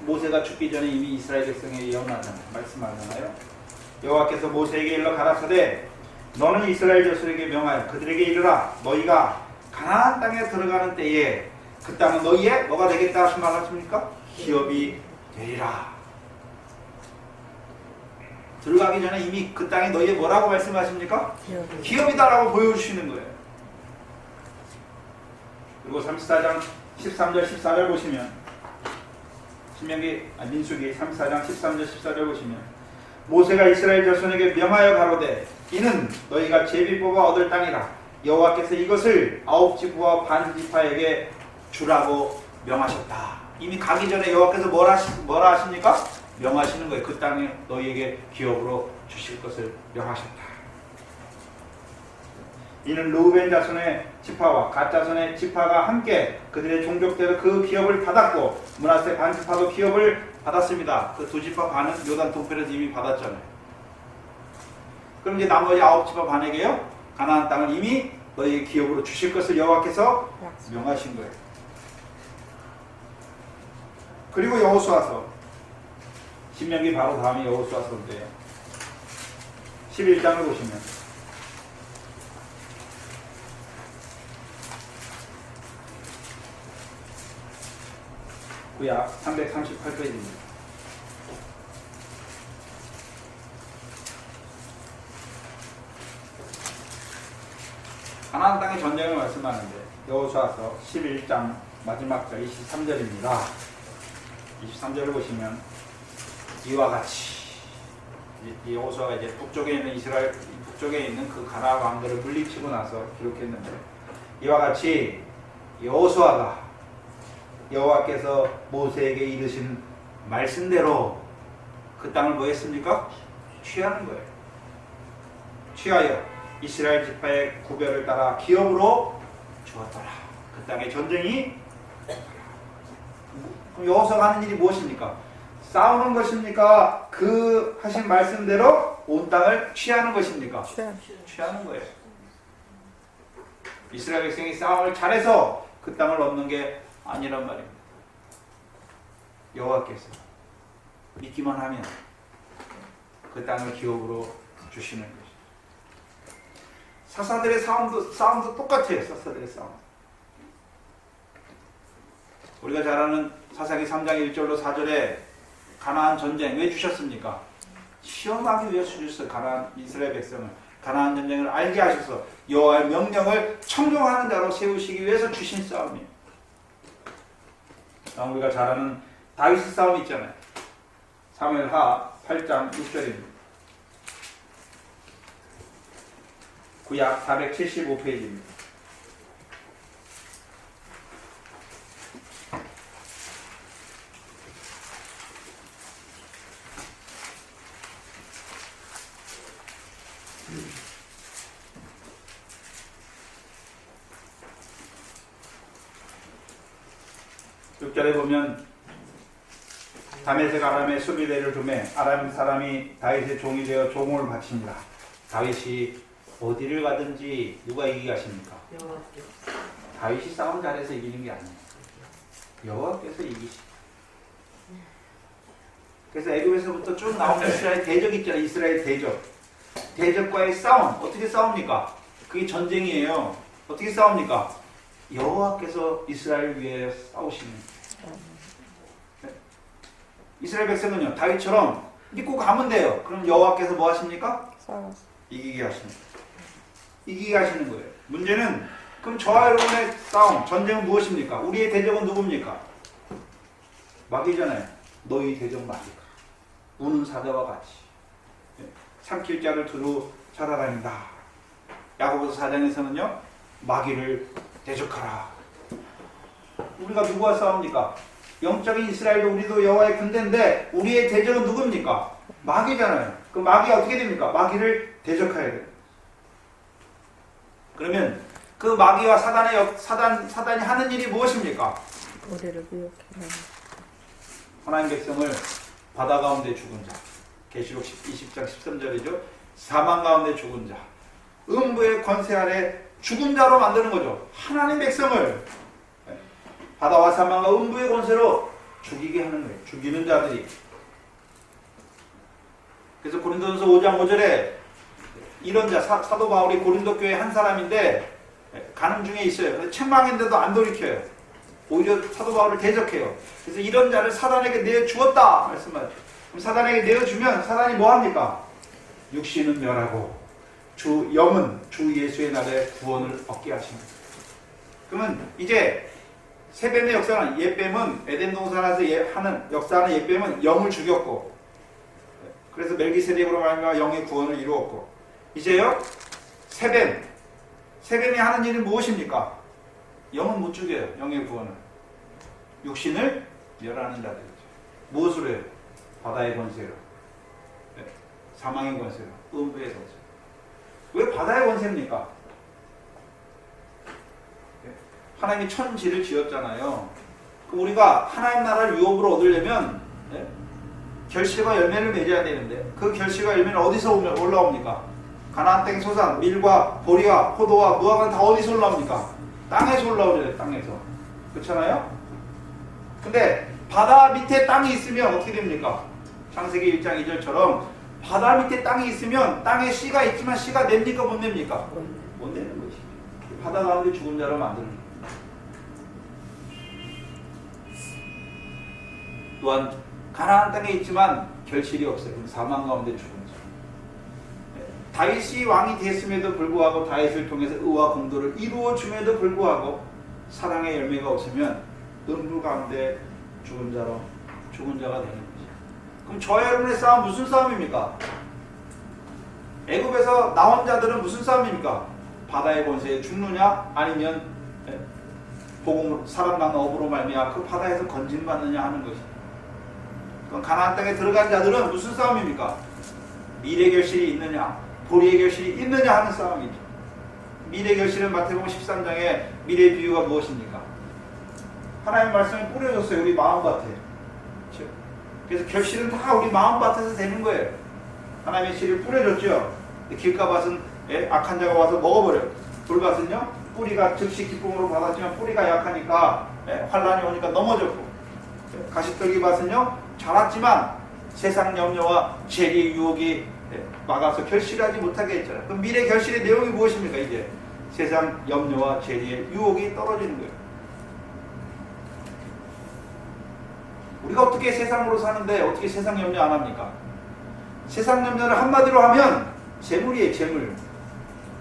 모세가 죽기 전에 이미 이스라엘 백성에게 예언하잖아요. 말씀하잖아요. 여호와께서 모세에게 일러 가라사대 너는 이스라엘 자손에게 명하여 그들에게 이르라 너희가 가나안 땅에 들어가는 때에 그 땅은 너희의 뭐가 되겠다 하신 말 하십니까? 기업이 되리라. 들어가기 전에 이미 그 땅이 너희의 뭐라고 말씀하십니까? 기업이다라고 보여주시는 거예요. 그리고 34장 13절 14절 보시면 민수기 34장 13절 14절 보시면 모세가 이스라엘 자손에게 명하여 가로되 이는 너희가 제비 뽑아 얻을 땅이라 여호와께서 이것을 아홉 지파와 반 지파에게 주라고 명하셨다. 이미 가기 전에 여호와께서 뭐라 하십니까? 명하시는 거예요. 그 땅에 너희에게 기업으로 주실 것을 명하셨다. 이는 르우벤 자손의 지파와 갓 자손의 지파가 함께 그들의 종족대로 그 기업을 받았고 므낫세 반 지파도 기업을 받았습니다. 그 두 지파 반은 요단 동편에서 이미 받았잖아요. 그럼 이제 나머지 아홉 지파 반에게요 가나안 땅을 이미 너희의 기업으로 주실 것을 여호와께서 명하신 거예요. 그리고 여호수아서 신명기 바로 다음이 여호수아서인데요. 11장을 보시면 구약 338페이지입니다. 가나안 땅의 전쟁을 말씀하는데 여호수아서 11장 마지막 절 23절입니다. 23절을 보시면 이와 같이 이 여호수아가 이제 북쪽에 있는 이스라엘 북쪽에 있는 그 가나안 왕들을 물리치고 나서 기록했는데 이와 같이 여호수아가 여호와께서 모세에게 이르신 말씀대로 그 땅을 뭐 했습니까? 취하는 거예요. 취하여 이스라엘 지파의 구별을 따라 기업으로 주었더라. 그 땅에 전쟁이. 그럼 여호수아가 하는 일이 무엇입니까? 싸우는 것입니까? 그 하신 말씀대로 온 땅을 취하는 것입니까? 취하는 거예요. 이스라엘 백성이 싸움을 잘해서 그 땅을 얻는 게 아니란 말입니다. 여호와께서 믿기만 하면 그 땅을 기업으로 주시는 것입니다. 사사들의 싸움도 똑같아요. 사사들의 싸움. 우리가 잘 아는 사사기 3장 1절로 4절에 가나안 전쟁 왜 주셨습니까? 시험하기 위해서 주셨어요. 가나안 이스라엘 백성을 가나안 전쟁을 알게 하셔서 여호와의 명령을 청종하는 자로 세우시기 위해서 주신 싸움이에요. 우리가 잘 아는 다윗의 싸움 있잖아요. 사무엘하 8장 6절입니다. 구약 475페이지입니다. (6절에) 보면 다메섹 아람의 수비대를 두매 아람 사람이 다윗의 종이 되어 종을 바칩니다. 다윗이 어디를 가든지 누가 이기게 하십니까? 여호와께서. 다윗이 싸움 잘해서 이기는 게 아니에요. 여호와께서 이기시. 그래서 애굽에서부터 쭉 나오는 이스라엘 대적 있잖아요. 이스라엘 대적. 대적과의 싸움. 어떻게 싸웁니까? 그게 전쟁이에요. 어떻게 싸웁니까? 여호와께서 이스라엘 위해 싸우시는. 이스라엘 백성은요, 다윗처럼 믿고 가면 돼요. 그럼 여호와께서 뭐 하십니까? 싸워서. 이기게 하십니다. 이기게 하시는 거예요. 문제는 그럼 저와 여러분의 싸움, 전쟁은 무엇입니까? 우리의 대적은 누굽니까? 마귀잖아요. 너희 대적 마귀가 우는 사자와 같이 삼킬 자를 두루 찾아다닌다. 야고보서 4장에서는요, 마귀를 대적하라. 우리가 누구와 싸웁니까? 영적인 이스라엘도 우리도 여호와의 군대인데 우리의 대적은 누굽니까? 마귀잖아요. 그 마귀가 어떻게 됩니까? 마귀를 대적해야 돼요. 그러면 그 마귀와 사단이 하는 일이 무엇입니까? 우리를 미혹해. 하나님 백성을 바다 가운데 죽은 자, 계시록 20장 13절이죠. 사망 가운데 죽은 자, 음부의 권세 아래 죽은 자로 만드는 거죠. 하나님 백성을 바다와 사망과 음부의 권세로 죽이게 하는 거예요. 죽이는 자들이. 그래서 고린도전서 5장 5절에 이런 자, 사도 바울이 고린도 교회 한 사람인데 가는 중에 있어요. 책망인데도 안 돌이켜요. 오히려 사도 바울을 대적해요. 그래서 이런 자를 사단에게 내어주었다 말씀하죠. 그럼 사단에게 내어주면 사단이 뭐 합니까? 육신은 멸하고 영은 주 예수의 날에 구원을 얻게 하십니다. 그러면 이제 세뱀의 역사는, 옛뱀은 에덴 동산에서 하는 역사는, 옛뱀은 영을 죽였고, 그래서 멜기세덱으로 말미암아 영의 구원을 이루었고, 이제요 세뱀이 하는 일은 무엇입니까? 영은 못 죽여요. 영의 구원은 육신을 멸하는 자들이죠. 무엇으로 해요? 바다의 권세로, 사망의 권세로, 음부의 권세로. 왜 바다의 권세입니까? 하나님이 천지를 지었잖아요. 그럼 우리가 하나님 나라를 유업으로 얻으려면 결실과 열매를 맺어야 되는데, 그 결실과 열매는 어디서 올라옵니까? 가나안 땅의 소산, 밀과 보리와 포도와 무화과는 다 어디서 올라옵니까? 땅에서 올라오죠. 땅에서. 그렇잖아요? 근데 바다 밑에 땅이 있으면 어떻게 됩니까? 창세기 1장 2절처럼 바다 밑에 땅이 있으면 땅에 씨가 있지만 씨가 냅니까? 못 냅니까? 못 내는 것이. 바다 가운데 죽은 자로 만드는 거예요. 또한 가나안 땅에 있지만 결실이 없어요. 사망 가운데 죽은 자. 다윗이 왕이 됐음에도 불구하고, 다윗을 통해서 의와 공도를 이루어 줌에도 불구하고 사랑의 열매가 없으면 음부 가운데 죽은 자가 되는 거죠. 그럼 저와 여러분의 싸움 무슨 싸움입니까? 애굽에서 나온 자들은 무슨 싸움입니까? 바다의 권세에 죽느냐, 아니면 복음 사람 낳는 업으로 말미암아 그 바다에서 건진받느냐 하는 것입니다. 그럼 가나안 땅에 들어간 자들은 무슨 싸움입니까? 미래 결실이 있느냐, 보리의 결실이 있느냐 하는 싸움이죠. 미래 결실은 마태복음 13장에 미래 비유가 무엇입니까? 하나님의 말씀이 뿌려졌어요. 우리 마음밭에. 그래서 결실은 다 우리 마음밭에서 되는 거예요. 하나님의 씨를 뿌려줬죠. 길가밭은 악한 자가 와서 먹어버려요. 돌밭은요, 뿌리가 즉시 기쁨으로 받았지만 뿌리가 약하니까 환란이 오니까 넘어졌고, 가시떨기밭은요 자랐지만 세상 염려와 재리의 유혹이 막아서 결실하지 못하게 했잖아요. 그럼 미래 결실의 내용이 무엇입니까? 이제 세상 염려와 재리의 유혹이 떨어지는 거예요. 우리가 어떻게 세상으로 사는데 어떻게 세상 염려 안 합니까? 세상 염려를 한마디로 하면 재물이에요. 재물.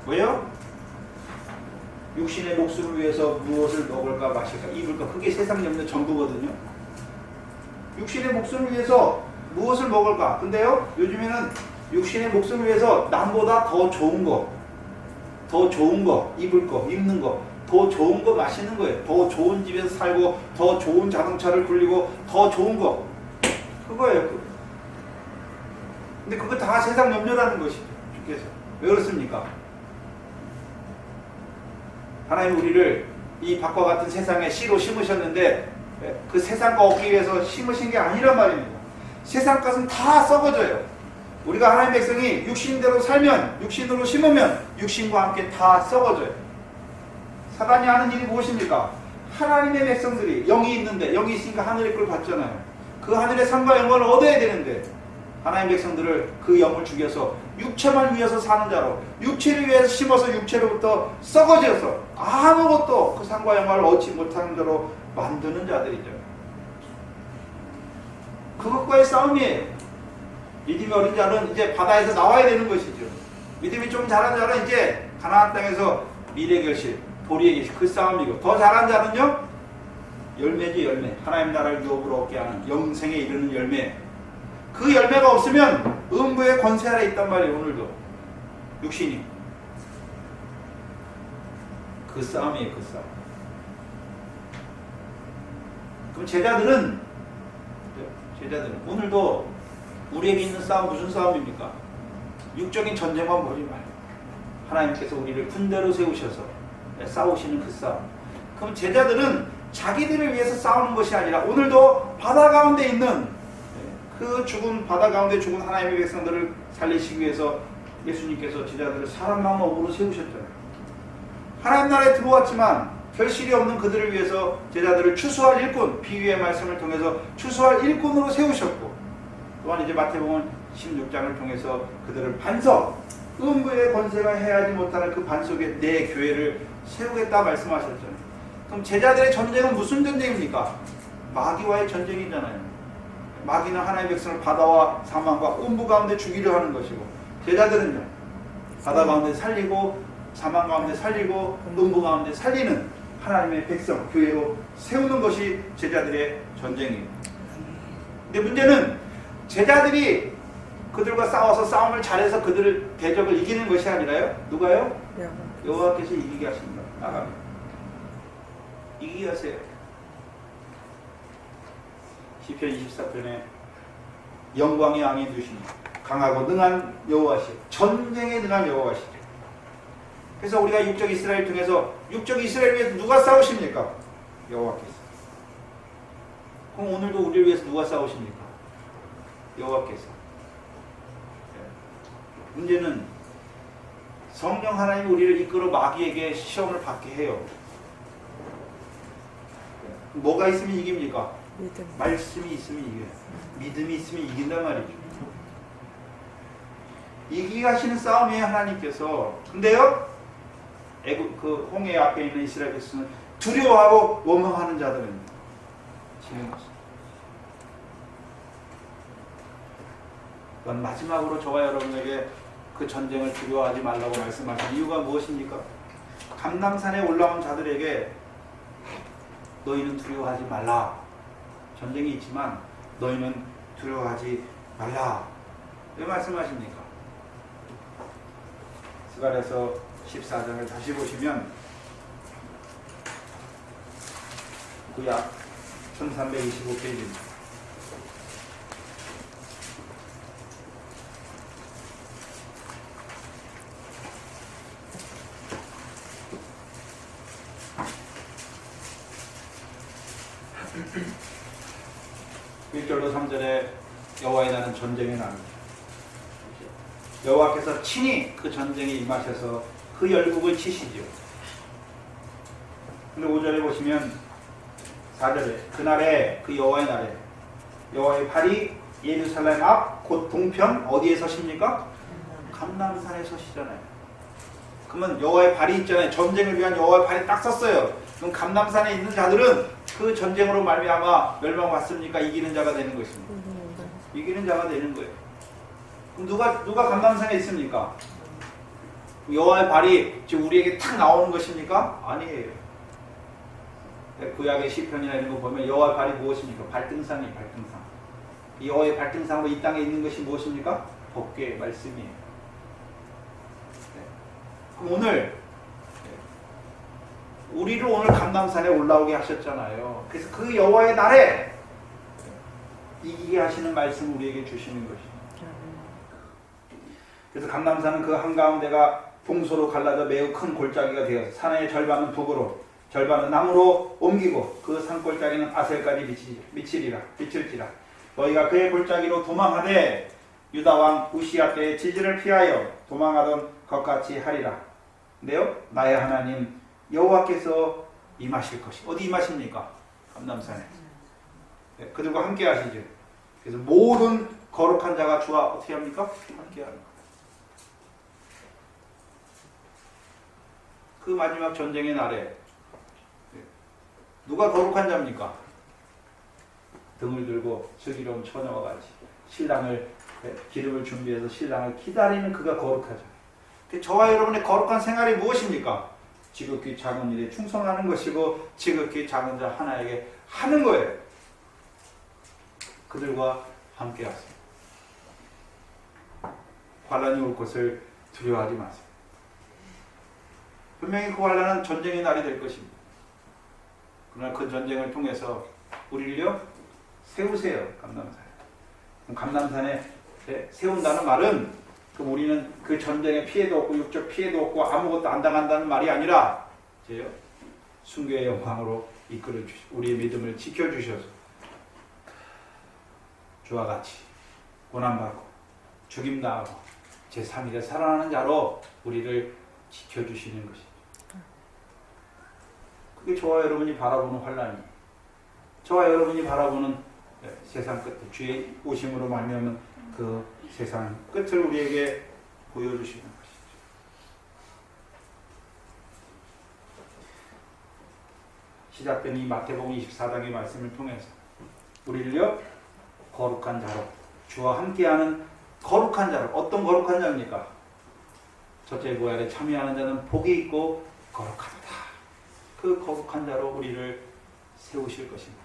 왜요? 육신의 목숨을 위해서 무엇을 먹을까 마실까 입을까, 그게 세상 염려 전부거든요. 육신의 목숨을 위해서 무엇을 먹을까. 근데요, 요즘에는 육신의 목숨을 위해서 남보다 더 좋은 거, 입을 거, 입는 거, 더 좋은 거 마시는 거예요. 더 좋은 집에서 살고, 더 좋은 자동차를 굴리고, 더 좋은 거, 그거예요. 근데 그거 다 세상 염려라는 것이죠. 주께서. 왜 그렇습니까? 하나님 우리를 이 밖과 같은 세상에 씨로 심으셨는데, 그 세상과 얻기 위해서 심으신 게 아니란 말입니다. 세상 것은 다 썩어져요. 우리가 하나님 백성이 육신대로 살면, 육신으로 심으면 육신과 함께 다 썩어져요. 사단이 하는 일이 무엇입니까? 하나님의 백성들이 영이 있는데, 영이 있으니까 하늘의 걸 받잖아요. 그 하늘의 상과 영광을 얻어야 되는데 하나님 백성들을 그 영을 죽여서 육체만 위해서 사는 자로, 육체를 위해서 심어서 육체로부터 썩어져서 아무것도 그 상과 영광을 얻지 못하는 자로 만드는 자들이죠. 그것과의 싸움이에요. 믿음이 어린 자는 이제 바다에서 나와야 되는 것이죠. 믿음이 좀 잘한 자는 이제 가나안 땅에서 미래 결실, 도리의 결실, 그 싸움이고, 더 잘한 자는요 열매지, 열매. 하나님 나라를 유업으로 얻게 하는 영생에 이르는 열매. 그 열매가 없으면 음부의 권세 아래 있단 말이에요. 오늘도 육신이. 그 싸움이에요. 그 싸움. 그럼 제자들은 오늘도 우리에게 있는 싸움 무슨 싸움입니까? 육적인 전쟁만 보지 말고 하나님께서 우리를 군대로 세우셔서 싸우시는 그 싸움. 그럼 제자들은 자기들을 위해서 싸우는 것이 아니라 오늘도 바다 가운데 있는 그 죽은, 바다 가운데 죽은 하나님의 백성들을 살리시기 위해서 예수님께서 제자들을 사람 마음 업으로 세우셨잖아요. 하나님 나라에 들어왔지만 결실이 없는 그들을 위해서 제자들을 추수할 일꾼, 비유의 말씀을 통해서 추수할 일꾼으로 세우셨고, 또한 이제 마태복음 16장을 통해서 그들을 반석, 음부의 권세가 해하지 못하는 그 반석에 내 교회를 세우겠다 말씀하셨잖아요. 그럼 제자들의 전쟁은 무슨 전쟁입니까? 마귀와의 전쟁이잖아요. 마귀는 하나님의 백성을 바다와 사망과 음부 가운데 죽이려 하는 것이고, 제자들은요 바다 가운데 살리고 사망 가운데 살리고 음부 가운데 살리는 하나님의 백성, 교회로 세우는 것이 제자들의 전쟁이에요. 근데 문제는 제자들이 그들과 싸워서 싸움을 잘해서 그들을 대적을 이기는 것이 아니라요. 누가요? 여호와께서 이기게 하십니다. 나가면 이기게 하세요. 시편 24편에 영광의 왕이 누시니 강하고 능한 여호와시요, 전쟁에 능한 여호와시죠. 그래서 우리가 육적 이스라엘 통해서 육적 이스라엘 위해서 누가 싸우십니까? 여호와께서. 그럼 오늘도 우리를 위해서 누가 싸우십니까? 여호와께서. 문제는 성령 하나님이 우리를 이끌어 마귀에게 시험을 받게 해요. 뭐가 있으면 이깁니까? 믿음. 말씀이 있으면 이겨요. 믿음이 있으면 이긴단 말이죠. 이기게 하시는 싸움이에요, 하나님께서. 근데요, 그 홍해 앞에 있는 이스라엘 백성은 두려워하고 원망하는 자들은 지는 것입니다. 그건 마지막으로 저와 여러분에게 그 전쟁을 두려워하지 말라고 말씀하신 이유가 무엇입니까? 감람산에 올라온 자들에게 너희는 두려워하지 말라. 전쟁이 있지만 너희는 두려워하지 말라. 왜 말씀하십니까? 스가랴서 14장을 다시 보시면 구약 1325페이지입니다. (1절로 3절에) 여호와의 날은 전쟁의 날입니다. 여호와께서 친히 그 전쟁에 임하셔서 그 열국을 치시죠. 근데 5절에 보시면 4절에 그날에, 그 여호와의 날에 여호와의 발이 예루살렘 앞 곧 동편 어디에 서십니까? 감람산에 서시잖아요. 그러면 여호와의 발이 있잖아요. 전쟁을 위한 여호와의 발이 딱 섰어요. 그럼 감람산에 있는 자들은 그 전쟁으로 말미암아 멸망받습니까? 이기는 자가 되는 것입니다. 이기는 자가 되는 거예요. 그럼 누가 감람산에 있습니까? 여호와의 발이 지금 우리에게 탁 나오는 것입니까? 아니에요. 구약의 시편이나 이런 거 보면 여호와의 발이 무엇입니까? 발등상이에요. 발등상. 이 여호와의 발등상으로 이 땅에 있는 것이 무엇입니까? 법궤의 말씀이에요. 그럼 오늘 우리를 오늘 감람산에 올라오게 하셨잖아요. 그래서 그 여호와의 날에 이기게 하시는 말씀을 우리에게 주시는 것입니다. 그래서 감람산은 그 한가운데가 동서로 갈라져 매우 큰 골짜기가 되어서 산의 절반은 북으로 절반은 남으로 옮기고 그 산골짜기는 아셀까지 미칠지라. 너희가 그의 골짜기로 도망하되 유다왕 우시야 때의 지진을 피하여 도망하던 것같이 하리라. 근데요, 나의 하나님 여호와께서 임하실 것이. 어디 임하십니까? 감람산에. 그들과 함께 하시죠. 그래서 모든 거룩한 자가 주와 어떻게 합니까? 함께합니다. 그 마지막 전쟁의 날에 누가 거룩한 자입니까? 등을 들고 슬기로운 처녀와 같이 신랑을 기름을 준비해서 신랑을 기다리는 그가 거룩하죠. 저와 여러분의 거룩한 생활이 무엇입니까? 지극히 작은 일에 충성하는 것이고 지극히 작은 자 하나에게 하는 거예요. 그들과 함께 하세요. 환란이 올 것을 두려워하지 마세요. 분명히 그 환란은 전쟁의 날이 될 것입니다. 그러나 그 전쟁을 통해서 우리를요 세우세요. 감람산에. 감람산에 세운다는 말은 그럼 우리는 그 전쟁에 피해도 없고 육적 피해도 없고 아무것도 안 당한다는 말이 아니라 순교의 영광으로 이끌어 주시고 우리의 믿음을 지켜주셔서 주와 같이 고난받고 죽임당하고 제3일에 살아나는 자로 우리를 지켜주시는 것입니다. 그게 저와 여러분이 바라보는 환란이에요. 저와 여러분이 바라보는 세상 끝, 주의 오심으로 말미암은 그 세상 끝을 우리에게 보여주시는 것이죠. 시작된 이 마태복음 24장의 말씀을 통해서 우리를요 거룩한 자로 주와 함께하는 거룩한 자로 어떤 거룩한 자입니까? 첫째 부활에 참여하는 자는 복이 있고 거룩하다. 그 거룩한 자로 우리를 세우실 것입니다.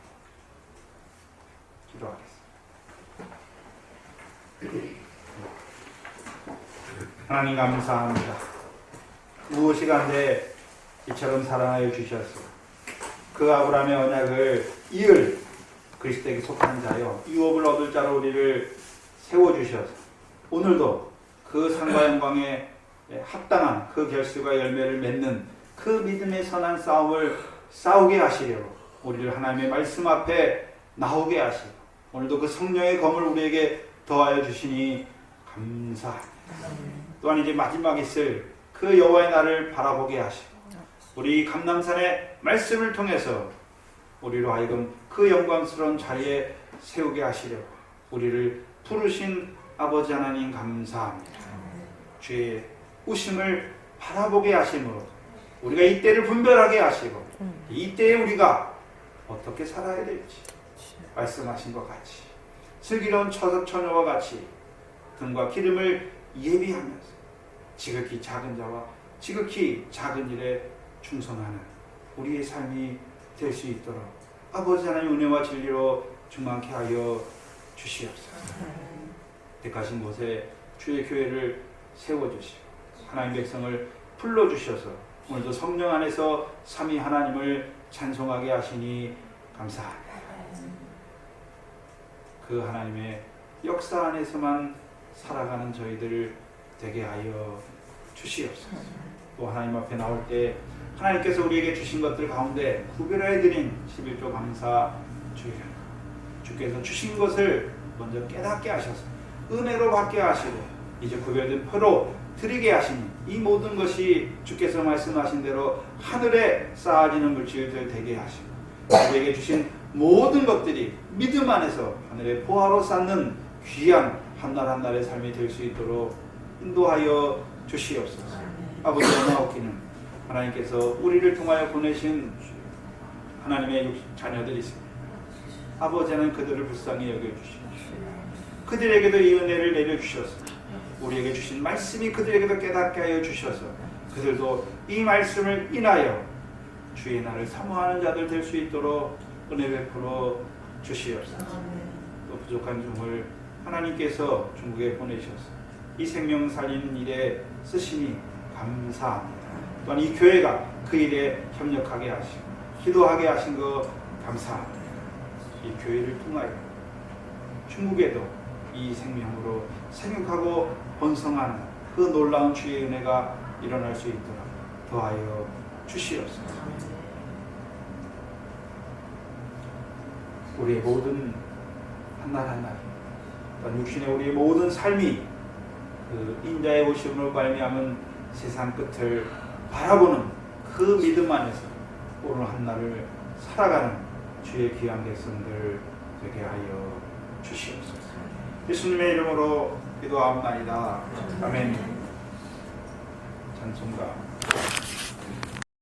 기도하겠습니다. 하나님 감사합니다. 무엇이 간데 이처럼 사랑하여 주셨소. 그 아브라함의 언약을 이을 그리스도에게 속한 자여 유업을 얻을 자로 우리를 세워주셔서 오늘도 그 상과 영광에 합당한 그 결실과 열매를 맺는 그 믿음의 선한 싸움을 싸우게 하시려고 우리를 하나님의 말씀 앞에 나오게 하시고 오늘도 그 성령의 검을 우리에게 더하여 주시니 감사합니다. 또한 이제 마지막 있을 그 여호와의 날을 바라보게 하시고 우리 감람산의 말씀을 통해서 우리로 하여금 그 영광스러운 자리에 세우게 하시려고 우리를 부르신 아버지 하나님 감사합니다. 주의 오심을 바라보게 하심으로 우리가 이때를 분별하게 하시고 이때에 우리가 어떻게 살아야 될지 말씀하신 것 같이 슬기로운 처녀와 같이 등과 기름을 예비하면서 지극히 작은 자와 지극히 작은 일에 충성하는 우리의 삶이 될 수 있도록 아버지 하나님 은혜와 진리로 충만케 하여 주시옵소서. 택하신 곳에 주의 교회를 세워주시고 하나님 백성을 불러주셔서 오늘도 성령 안에서 삼위 하나님을 찬송하게 하시니 감사합니다. 그 하나님의 역사 안에서만 살아가는 저희들 되게 하여 주시옵소서. 또 하나님 앞에 나올 때 하나님께서 우리에게 주신 것들 가운데 구별해 드린 11조 감사 주의를 주께서 주신 것을 먼저 깨닫게 하셔서 은혜로 받게 하시고 이제 구별된 표로 드리게 하시니 이 모든 것이 주께서 말씀하신 대로 하늘에 쌓아지는 물질들 되게 하시고 우리에게 주신 모든 것들이 믿음 안에서 하늘의 보화로 쌓는 귀한 한날 한날의 삶이 될 수 있도록 인도하여 주시옵소서. 아버지 원하옵기는 하나님께서 우리를 통하여 보내신 하나님의 자녀들이 있습니다. 아버지는 그들을 불쌍히 여겨주시고 그들에게도 이 은혜를 내려주셔서 우리에게 주신 말씀이 그들에게도 깨닫게 하여 주셔서 그들도 이 말씀을 인하여 주의 날을 사모하는 자들 될 수 있도록 은혜 베풀어 주시옵소서. 또 부족한 종을 하나님께서 중국에 보내셔서 이 생명 살리는 일에 쓰시니 감사합니다. 또한 이 교회가 그 일에 협력하게 하시고 기도하게 하신 것 감사합니다. 이 교회를 통하여 중국에도 이 생명으로 생육하고 번성하는 그 놀라운 주의 은혜가 일어날 수 있도록 더하여 주시옵소서. 우리의 모든 한날 한날 또한 육신의 우리의 모든 삶이 그 인자의 오심으로 말미암은 세상 끝을 바라보는 그 믿음 안에서 오늘 한날을 살아가는 주의 귀한 백성들 되게 하여 주시옵소서. 예수님의 이름으로 기도하옵나이다. 아멘. 찬송가